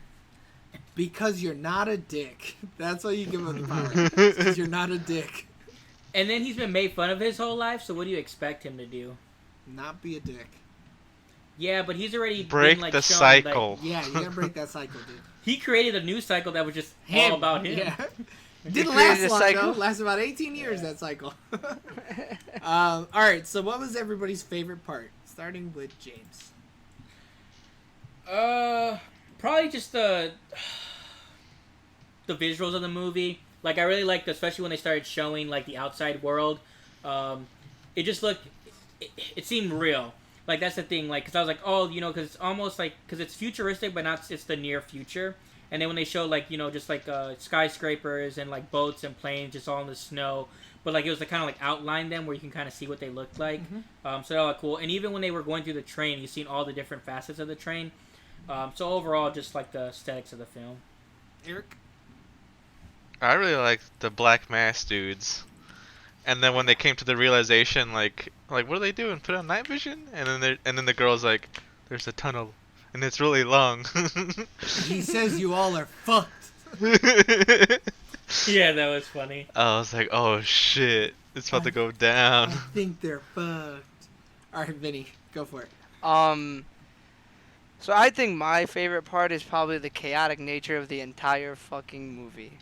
Because you're not a dick. That's why you give him the power. Because you're not a dick. And then he's been made fun of his whole life, so what do you expect him to do? Not be a dick. Yeah, but he's already Break been, like, the shown, like- cycle. Yeah, you gotta break that cycle, dude. he created a new cycle that was just Him. all about him. Yeah. Didn't created last a long cycle? though. Lasted about 18 years, that cycle. All right, so what was everybody's favorite part? Starting with James. Probably just the visuals of the movie. Like I really liked, especially when they started showing like the outside world. It just looked, it seemed real. Like that's the thing. Like because I was like, oh, you know, because it's almost like because it's futuristic, but not it's the near future. And then when they show like you know just like skyscrapers and like boats and planes just all in the snow, but like it was like kind of like outline them where you can kind of see what they looked like. So that was cool. And even when they were going through the train, you seen all the different facets of the train. So overall, just like the aesthetics of the film. Eric? I really like the black mass dudes. And then when they came to the realization, like what are they doing? Put on night vision? And then the girl's like, "There's a tunnel, and it's really long." He says you all are fucked. Yeah, that was funny. I was like, "Oh shit, it's about to go I down." think they're fucked. All right, Vinny, go for it. So I think my favorite part is probably the chaotic nature of the entire fucking movie.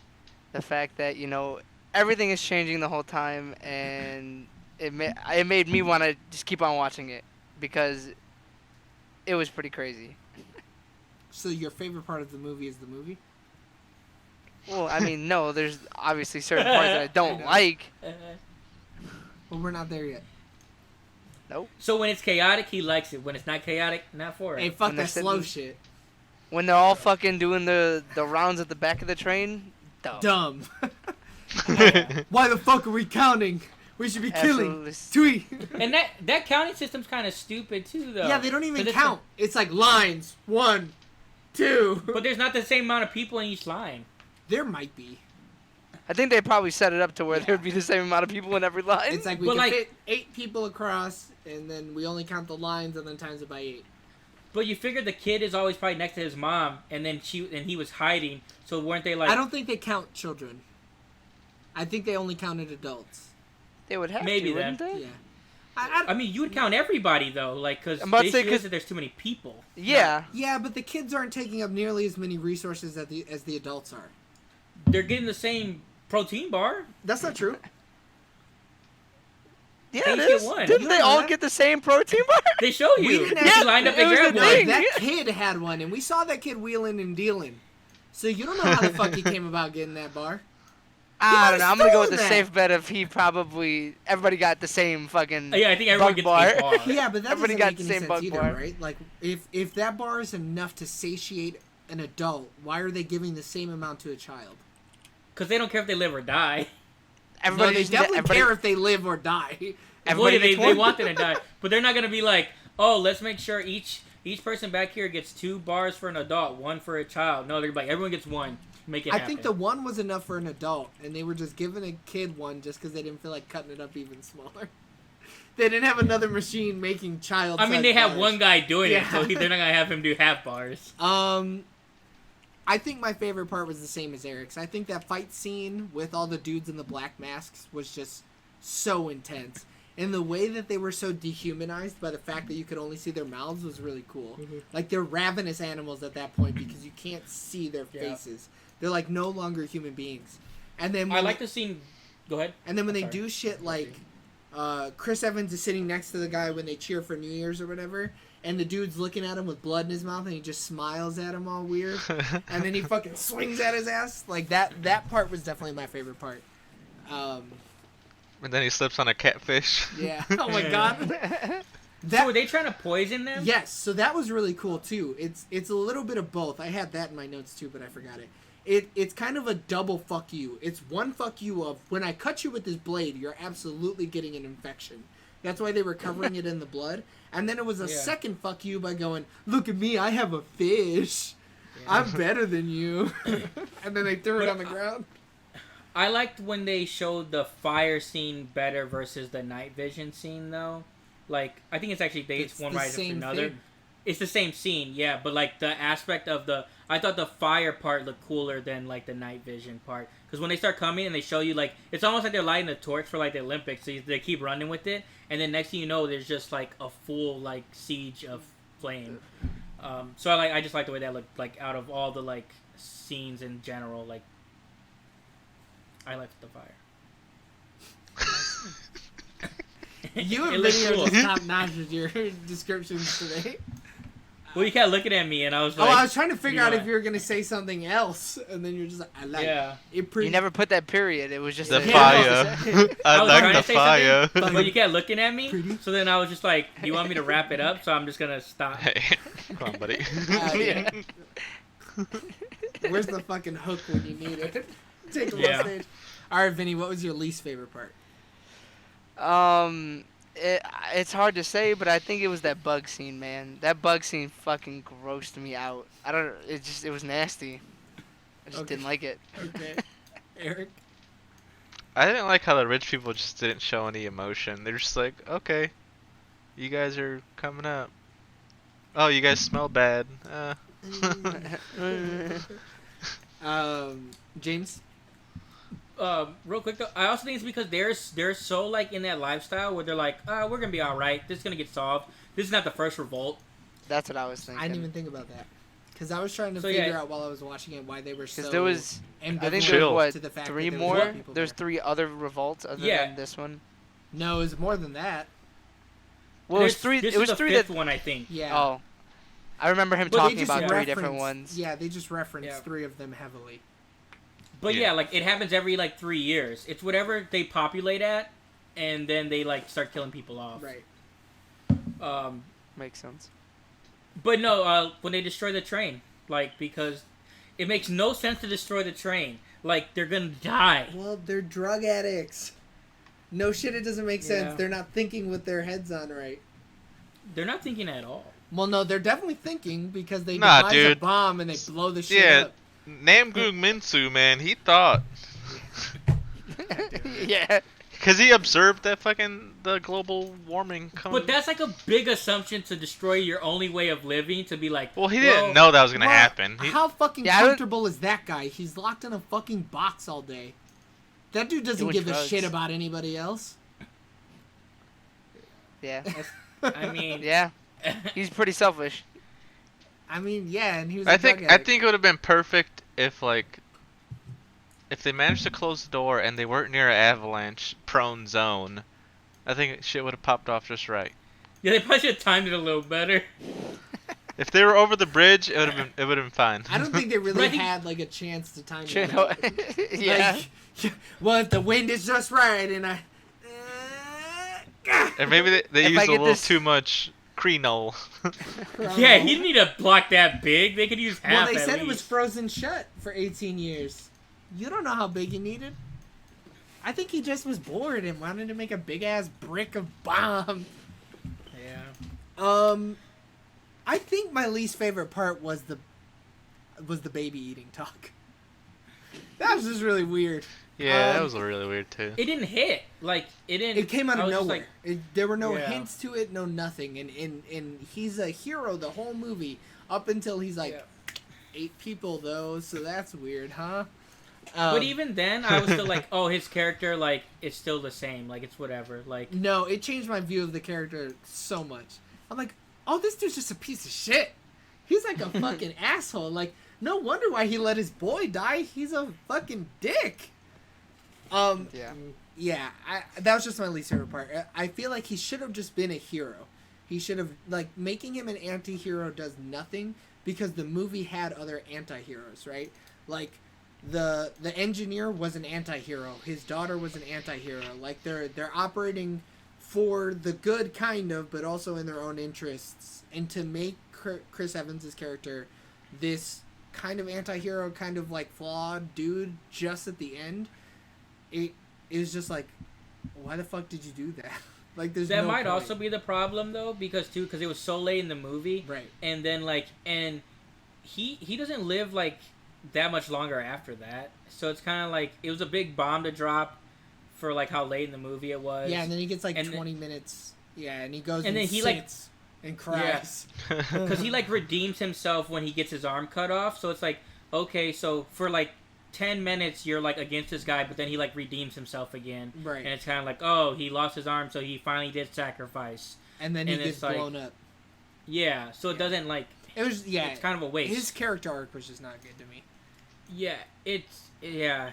The fact that, you know, everything is changing the whole time, and it made me want to just keep on watching it because it was pretty crazy. So your favorite part of the movie is the movie? Well, I mean, no, there's obviously certain parts that I don't like. Well, we're not there yet. So when it's chaotic, he likes it. When it's not chaotic, not for it. Hey, fuck When they're that slow sitting- shit. When they're all fucking doing the rounds at the back of the train, dumb. Dumb. Why the fuck are we counting? We should be killing. Absolutely. Tweet. And that counting system's kind of stupid too, though. Yeah, they don't even 'Cause it's count. It's like lines. 1, 2. But there's not the same amount of people in each line. There might be. I think they probably set it up to where there would be the same amount of people in every line. It's like we But can like- fit 8 people across, and then we only count the lines and then times it by 8. But you figure the kid is always probably next to his mom, and then he was hiding. So weren't they like? I don't think they count children. I think they only counted adults. They would have Maybe to, wouldn't then. they? Yeah. I mean, you would count everybody though, like because I'm about the to say, issue 'cause- is that there's too many people. Yeah. Yeah, but the kids aren't taking up nearly as many resources as the adults are. They're getting the same protein bar. That's not true. Yeah, They it each get is. one. Didn't You they know all that? get the same protein bar? They show We you. didn't You have- lined up it and was grabbed the one. thing. That kid had one, and we saw that kid wheeling and dealing. So you don't know how the fuck he came about getting that bar. I don't know. I'm gonna go with the stolen safe bet of everybody got the same fucking. Yeah, I think everyone bug gets bar. a bar. Yeah, but that Everybody doesn't got make the any same sense bug either, bar. right? Like, if that bar is enough to satiate an adult, why are they giving the same amount to a child? Because they don't care if they live or die. Everybody No, they just- definitely everybody- care if they live or die. Everybody Well, gets they one. want them to die, but they're not gonna be like, oh, let's make sure each person back here gets 2 bars for an adult, 1 for a child. No, they're like, everyone gets 1. Make it I happen. think the one was enough for an adult, and they were just giving a kid one just because they didn't feel like cutting it up even smaller. They didn't have another machine making child. I mean, they have one guy doing it, Yeah. so they're not gonna have him do half bars. I think my favorite part was the same as Eric's. I think that fight scene with all the dudes in the black masks was just so intense. And the way that they were so dehumanized by the fact that you could only see their mouths was really cool. Mhm. Like, they're ravenous animals at that point because you can't see their Yeah. faces. They're, like, no longer human beings. And then I when like the scene. Go ahead. And then when I'm they sorry. do shit like Chris Evans is sitting next to the guy when they cheer for New Year's or whatever, and the dude's looking at him with blood in his mouth and he just smiles at him all weird, and then he fucking swings at his ass. Like, that part was definitely my favorite part. And then he slips on a catfish. Yeah. Oh my god. So were they trying to poison them? Yes, so that was really cool too. It's a little bit of both. I had that in my notes too, but I forgot it. It's kind of a double fuck you. It's one fuck you of, when I cut you with this blade, you're absolutely getting an infection. That's why they were covering it in the blood. And then it was a Yeah. second fuck you by going, look at me, I have a fish. I'm better than you. And then they threw it But on the ground. I liked when they showed the fire scene better versus the night vision scene, though. Like, I think it's actually dates one the right after same another. thing. It's the same scene, yeah, but like the aspect of I thought the fire part looked cooler than like the night vision part. Because when they start coming and they show you, like, it's almost like they're lighting the torch for like the Olympics, so they keep running with it, and then next thing you know, there's just like a full like siege of flame. So I just like the way that looked, like, out of all the like scenes in general. Like, I liked the fire. You and It looks Vinny are cool. just top notch with your descriptions today. Well, you kept looking at me, and I was Oh, like, I was trying to figure out know if you were going to say something else, and then you're just like, I like Yeah. it. Pretty You never put that period. It was just The a- fire. I was like trying the to say fire. something, but you kept looking at me. Pretty. So then I was just like, "Do you want me to wrap it up?" So I'm just gonna stop. Hey, come on, buddy. Yeah. Where's the fucking hook when you need it? Take him Yeah. on stage. All right, Vinny, what was your least favorite part? It's hard to say, but I think it was that bug scene, man. That bug scene fucking grossed me out. It was nasty. I just Okay. didn't like it. Okay. Eric? I didn't like how the rich people just didn't show any emotion. They're just like, okay, you guys are coming up. Oh, you guys smell bad. James? Real quick though, I also think it's because they're so like in that lifestyle where they're like, we're gonna be all right. This is gonna get solved. This is not the first revolt. That's what I was thinking. I didn't even think about that. Because I was trying to So, figure yeah. out while I was watching it why they were so Because there was, I think ambivalent Chill. there's to the fact 3 that there was more. white people There's there. 3 other revolts other Yeah. than this one. No, it was more than that. Well, it was This- 3. This It was is the 3 fifth that. one, I think. Yeah. Oh, I remember him But they talking just about 3 different referenced- ones. Yeah, they just referenced Yeah. 3 of them heavily. But Yeah. yeah, like it happens every like 3 years. It's whatever they populate at, and then they like start killing people off. Right. Makes sense. But no, when they destroy the train, like, because it makes no sense to destroy the train. Like, they're gonna die. Well, they're drug addicts. No shit, it doesn't make sense. Yeah. They're not thinking with their heads on right. They're not thinking at all. Well, no, they're definitely thinking because they Nah, devise a dude. bomb and they blow the shit Yeah. up. Namgoong Minsu, man, he thought. Yeah. Because he observed that the global warming coming. But that's like a big assumption to destroy your only way of living, to be like, Well, he didn't know that was going to Well, happen. How fucking Yeah, I don't- comfortable is that guy? He's locked in a fucking box all day. That dude doesn't Doing give a drugs. shit about anybody else. Yeah. I mean, Yeah. He's pretty selfish. I mean, yeah, and he was. I a drug think I addict. think it would have been perfect if if they managed to close the door and they weren't near an avalanche prone zone. I think shit would have popped off just right. yeah, they probably should have timed it a little better. If they were over the bridge, it would have been fine. I don't think they really Right. had like a chance to time it Chill. out. Yeah. Like, well, if the wind is just right, and I. And maybe they If I used a get little this- too much Crenol. Yeah, he didn't need a block that big. They could use half. Well, they at said least. it was frozen shut for 18 years. You don't know how big he needed. I think he just was bored and wanted to make a big ass brick of bomb. Yeah. I think my least favorite part was the baby eating talk. That was just really weird. Yeah, that Um, was really weird too. It didn't hit. Like it didn't. It came out I of was just nowhere. like, There were no Yeah. hints to it, no nothing. And he's a hero the whole movie up until he's like Yeah. 8 people though, so that's weird, huh? But even then, I was still like, oh, his character, like, it's still the same. Like, it's whatever. Like, No, it changed my view of the character so much. I'm like, oh, this dude's just a piece of shit. He's like a fucking asshole. Like, no wonder why he let his boy die. He's a fucking dick. Yeah. Yeah, that was just my least favorite part. I feel like he should have just been a hero. He should have, like, making him an anti-hero does nothing because the movie had other anti-heroes, right? Like, the engineer was an anti-hero. His daughter was an anti-hero. Like, they're operating for the good, kind of, but also in their own interests. And to make Chris Evans' character this kind of anti-hero, kind of, like, flawed dude just at the end, it was just like, why the fuck did you do that? Like, there's that no might point. also be the problem, though, because it was so late in the movie. Right. And then, like, and he doesn't live, like, that much longer after that. So it's kind of like, it was a big bomb to drop for, like, how late in the movie it was. Yeah, and then he gets like And 20 minutes. Yeah, and he goes and and then he, like- sits and cries. Because he, like, redeems himself when he gets his arm cut off. So it's like, okay, so for, like, 10 minutes you're, like, against this guy, but then he, like, redeems himself again. Right. And it's kind of like, oh, he lost his arm, so he finally did sacrifice. And then he and gets it's like- blown up. Yeah, so it doesn't, like, It was, yeah. it's kind of a waste. His character arc was just not good to me. Yeah, yeah.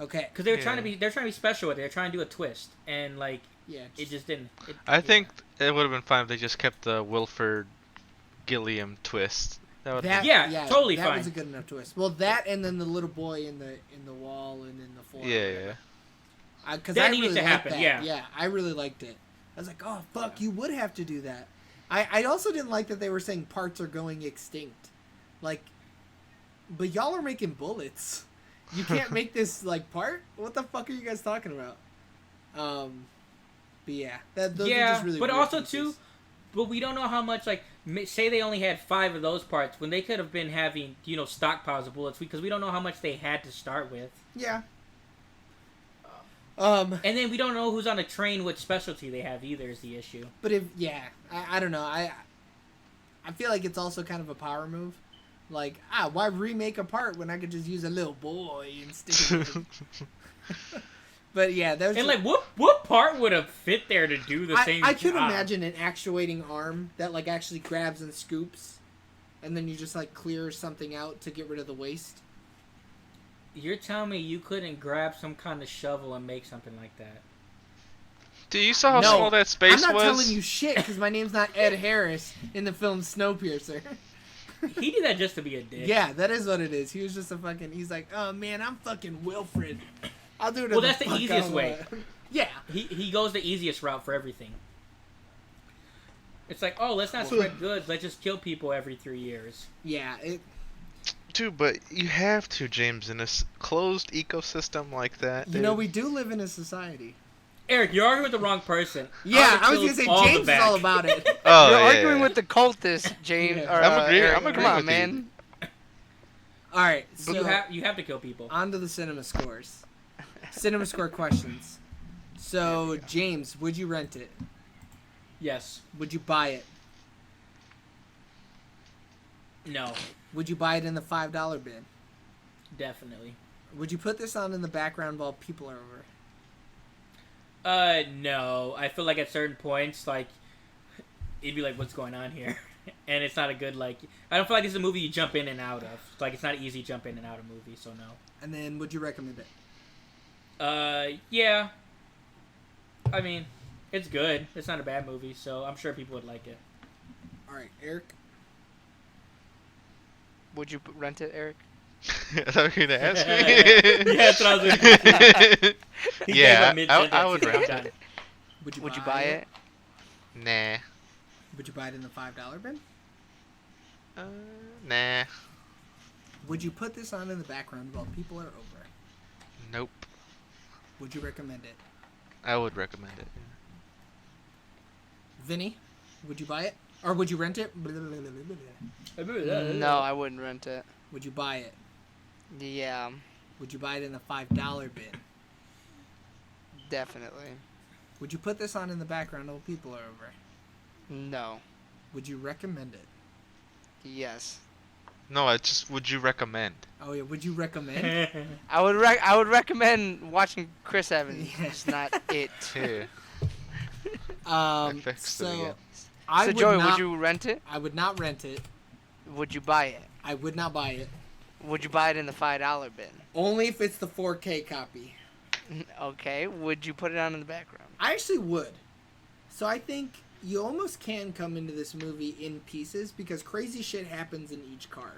Okay. Because they're Yeah. trying to be special with it. They're trying to do a twist, and like Yeah. it just didn't. I think it would have been fine if they just kept the Wilford Gilliam twist. That would That, Yeah, totally that fine. was a good enough twist. Well, that and then the little boy in the wall and in the floor. yeah. Because That I needed really to liked happen, that. yeah. Yeah, I really liked it. I was like, oh fuck, you would have to do that. I also didn't like that they were saying parts are going extinct. Like, but y'all are making bullets. You can't make this like part. What the fuck are you guys talking about? But yeah, those are Yeah, just really but weird also pieces. too, but we don't know how much. Like, say they only had 5 of those parts when they could have been having stockpiles of bullets because we don't know how much they had to start with. Yeah. And then we don't know who's on a train, which specialty they have either is the issue. But I don't know. I feel like it's also kind of a power move. Like, why remake a part when I could just use a little boy and stick it in? But yeah, there's And like, what part would have fit there to do the same? I could job? imagine an actuating arm that like actually grabs and scoops, and then you just like clear something out to get rid of the waste. You're telling me you couldn't grab some kind of shovel and make something like that? Dude, you saw how No, small that space I'm not was? telling you shit because my name's not Ed Harris in the film Snowpiercer. He did that just to be a dick. Yeah, that is what it is. He was just a fucking. He's like, oh man, I'm fucking Wilfred. I'll do it. Well, that's the easiest way. Yeah. He goes the easiest route for everything. It's like, oh, let's not spread goods. Let's just kill people every 3 years. Yeah. Dude, but you have to, James, in a closed ecosystem like that. You know, we do live in a society. Eric, you're arguing with the wrong person. Yeah, I was killed gonna say all the James is back. all about it. Oh, You're yeah, arguing yeah. with the cultist, James. Yeah. Or, I'm agreeing- Eric. I'm agreeing Come on, with you. man. All right, so You have to kill people. on to the cinema scores. Cinema score questions. So, James, would you rent it? Yes. Would you buy it? No. Would you buy it in the $5 bin? Definitely. Would you put this on in the background while people are over? No. I feel like at certain points, like, it'd be like, what's going on here? And it's not a good, like, I don't feel like it's a movie you jump in and out of. Like, it's not easy to jump in and out of movie, so no. And then, would you recommend it? Yeah. I mean, it's good. It's not a bad movie, so I'm sure people would like it. All right, Eric. Would you rent it, Eric? I thought you were gonna ask me. Yeah, that's what I was gonna He gave Yeah, a mid-sentence, I would he's like, rent "I'm done." it. Would you buy it? Nah. Would you buy it in the $5 bin? Nah. Would you put this on in the background while people are over? Nope. Would you recommend it? I would recommend it. Vinny, would you buy it? Or would you rent it? No, I wouldn't rent it. Would you buy it? Yeah, Would you buy it in the $5 bin? definitely. Would you put this on in the background while people are over? No. Would you recommend it? Yes. No, I just would you recommend? Oh yeah, would you recommend? I would recommend watching Chris Evans. Yeah. It's not it. Here. I fixed it So again. I So would Joey, not, would you rent it? I would not rent it. Would you buy it? I would not buy it. Would you buy it in the $5 bin? Only if it's the 4K copy. Okay. Would you put it on in the background? I actually would. So I think you almost can come into this movie in pieces because crazy shit happens in each car.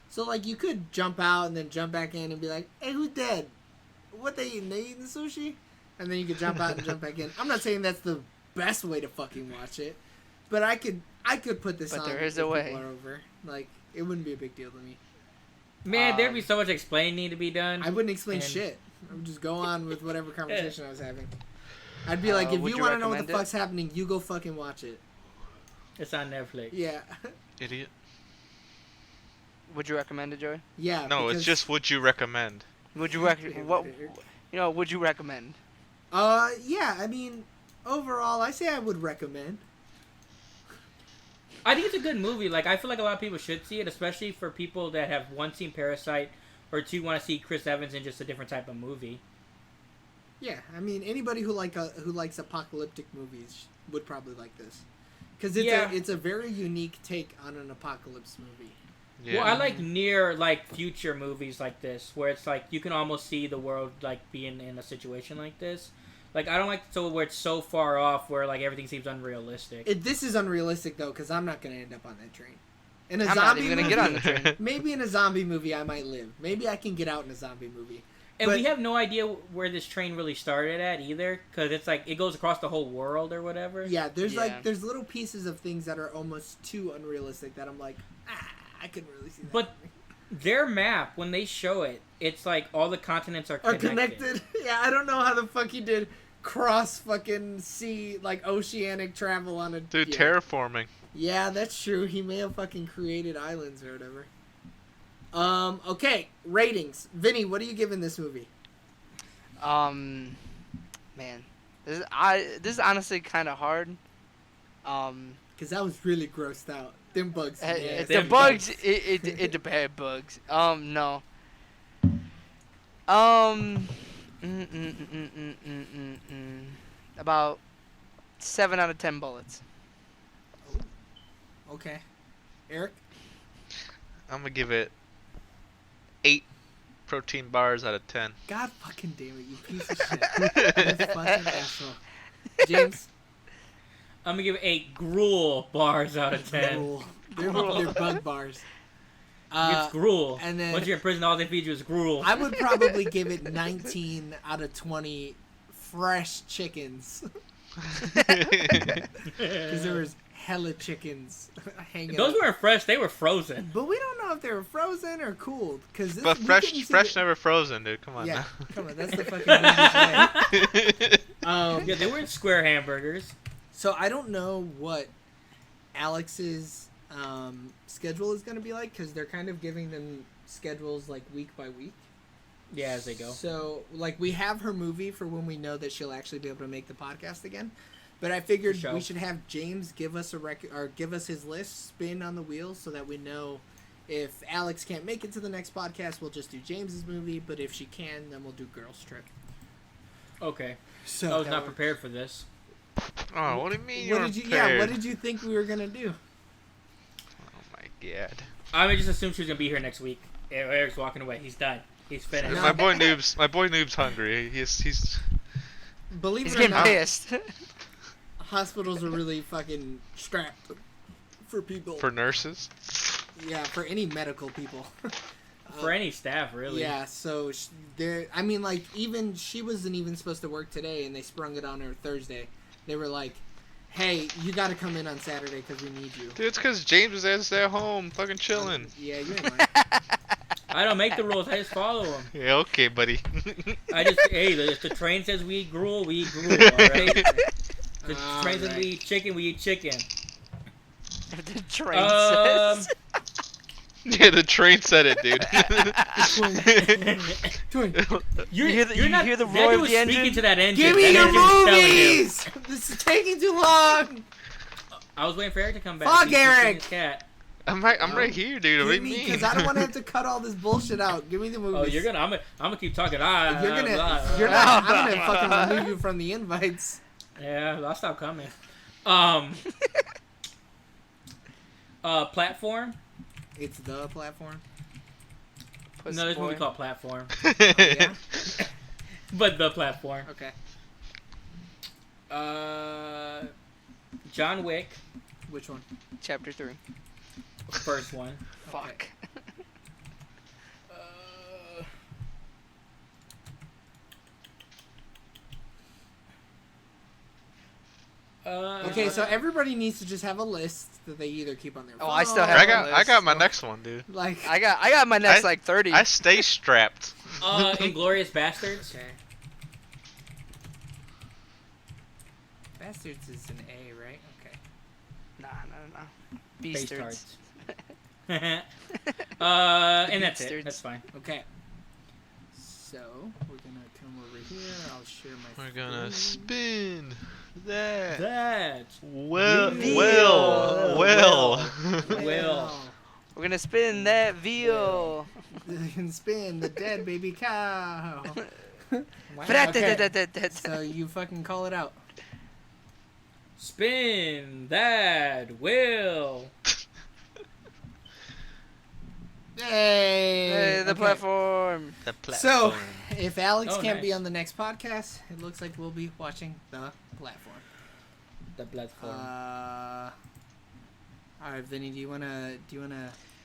So like you could jump out and then jump back in and be like, "Hey, who's dead? What they eating? They eating sushi?" And then you could jump out and jump back in. I'm not saying that's the best way to fucking watch it, but I could put this But on. there is if a way. people are over. Like it wouldn't be a big deal to me. Man, there'd be so much explaining to be done. I wouldn't explain And- shit. I would just go on with whatever conversation I was having. I'd be like, if would you you want to know what the recommend it? fuck's happening, you go fucking watch it. It's on Netflix. Yeah. Idiot. Would you recommend it, Joey? Yeah. No, it's because- just would you recommend? Would you would you recommend? Yeah, I mean, overall, I say I would recommend. I think it's a good movie. Like, I feel like a lot of people should see it, especially for people that have, one, seen Parasite, or two, want to see Chris Evans in just a different type of movie. Yeah, I mean, anybody who likes apocalyptic movies would probably like this. Because it's a very unique take on an apocalypse movie. Yeah. Well, I like near, like, future movies like this, where it's like, you can almost see the world, like, being in a situation like this. Like, I don't like where it's so far off, where, like, everything seems unrealistic. This is unrealistic, though, because I'm not going to end up on that train. In a I'm not zombie even gonna movie, get on the train. maybe in a zombie movie I might live. Maybe I can get out in a zombie movie. And But- we have no idea where this train really started at either, because it's like it goes across the whole world or whatever. Yeah, there's Yeah. there's little pieces of things that are almost too unrealistic that I'm like, I couldn't really see that. But their map, when they show it, it's like all the continents are are connected. connected. Yeah, I don't know how the fuck he did cross fucking sea, like oceanic travel on a Dude, yeah. terraforming. Yeah, that's true. He may have fucking created islands or whatever. Okay, ratings. Vinny, what are you giving this movie? Man, this is honestly kind of hard. Because I was really grossed out. Them bugs. Yeah, The them bugs, bugs. it the bad bugs. No. About 7 out of 10 bullets. Okay. Eric? I'm gonna give it 8 protein bars out of 10. God fucking damn it, you piece of shit. You fucking asshole. James? I'm gonna give it 8 gruel bars out of 10. Gruel. They're bug bars. It's gruel. and then- Once you're in prison, all they feed you is gruel. I would probably give it 19 out of 20 fresh chickens. Because there was hella chickens hanging Those out. weren't fresh; they were frozen. But we don't know if they were frozen or cooled. Cause this, But we fresh, couldn't see fresh the- never frozen, dude. Come on Yeah, now. come on, that's the fucking movie's way. Yeah, they weren't square hamburgers. So I don't know what Alex's schedule is going to be like because they're kind of giving them schedules like week by week. Yeah, as they go. So like we have her movie for when we know that she'll actually be able to make the podcast again. But I figured For sure. we should have James give us give us his list, spin on the wheel, so that we know if Alex can't make it to the next podcast, we'll just do James's movie. But if she can, then we'll do Girls Trip. Okay. So I was not prepared for this. Oh, what do you mean? What did you? Yeah, what did you think we were gonna do? Oh my god. I just assumed she was gonna be here next week. Eric's walking away. He's done. He's finished. No. My boy Noob's hungry. He's Believe He's it or getting not, pissed. hospitals are really fucking strapped for people. for nurses. Yeah, for any medical people. For any staff, really. Yeah, so there. I mean, like, even she wasn't even supposed to work today, and they sprung it on her Thursday. They were like, "Hey, you got to come in on Saturday because we need you." Dude, it's because James was at stay at home, fucking chilling. Yeah, you ain't lying. I don't make the rules. I just follow them. Yeah, okay, buddy. Hey, if the train says we eat gruel, we eat gruel. All right. The train says we eat chicken, we eat chicken. The train says. Yeah, the train said it, dude. You hear the that roar dude of was the speaking engine? to that engine. Give me That your engine was telling him. movies. This is taking too long. I was waiting for Eric to come back. Fuck He's kissing Eric. his cat. I'm right here, dude. What do you Give me, mean? because I don't want to have to cut all this bullshit out. Give me the movies. Oh, you're gonna. I'm gonna keep talking. You're gonna. You're not. I'm gonna fucking remove you from the invites. Yeah, I'll stop coming. Platform. It's the platform. Pussy No, there's a movie boy. called Platform, Yeah. but the platform. Okay. John Wick, Which one? Chapter 3. first one. Fuck. Okay, so everybody needs to just have a list that they either keep on their phone. Oh, I still have I a got list. my next one, dude. Like. I got my next like 30. I stay strapped. Inglorious Bastards. Okay. Bastards is an A, right? Okay. Nah. Face Beastards. tarts. And that's Beastards. it. That's fine. Okay. So we're gonna come over here. I'll share my. We're gonna screen. spin that. That's Well. Well. We're gonna spin that veal. You can spin the dead baby cow. So you fucking call it out. Spin that wheel. Hey, Hey, the okay. platform. The So, platform. if Alex Oh, can't be nice. on the next podcast, it looks like we'll be watching the platform. The platform. All right, Vinny, do you wanna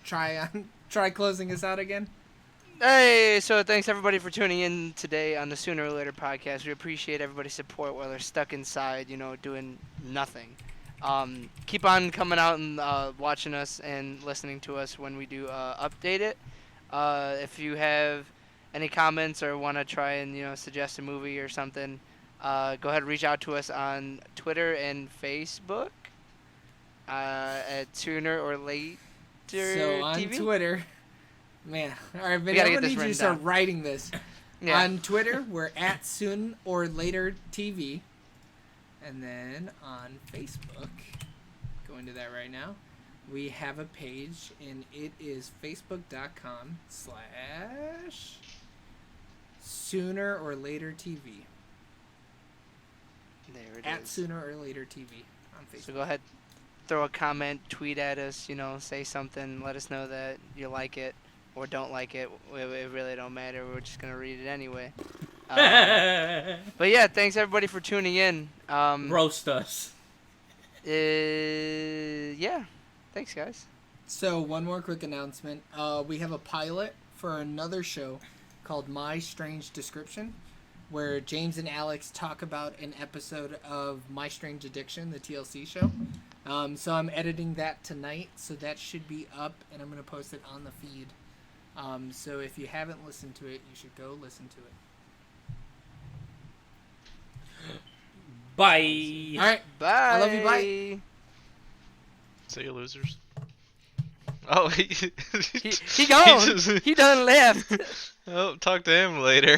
try closing us out again? Hey, so thanks everybody for tuning in today on the Sooner or Later podcast. We appreciate everybody's support while they're stuck inside, doing nothing. Keep on coming out and watching us and listening to us when we do update it. If you have any comments or want to try and suggest a movie or something, go ahead and reach out to us on Twitter and Facebook at Sooner or Later So on TV. Twitter, man. All right, Vinny, gotta I'm get gonna this need you to written start down. writing this. Yeah. On Twitter, we're at Soon or Later TV. And then on Facebook, going to that right now, we have a page, and it is facebook.com/Sooner or Later TV. There it At is. Sooner or Later TV on Facebook. So go ahead, throw a comment, tweet at us, say something, let us know that you like it or don't like it. It really don't matter. We're just going to read it anyway. But yeah, thanks everybody for tuning in. Roast us. Yeah, thanks guys. So, one more quick announcement. We have a pilot for another show called My Strange Description, where James and Alex talk about an episode of My Strange Addiction, the TLC show. So I'm editing that tonight, so that should be up, and I'm going to post it on the feed. So if you haven't listened to it, you should go listen to it. Bye. All right. Bye. I love you, bye. See you, losers. Oh, He gone. just- He done left. Oh, talk to him later.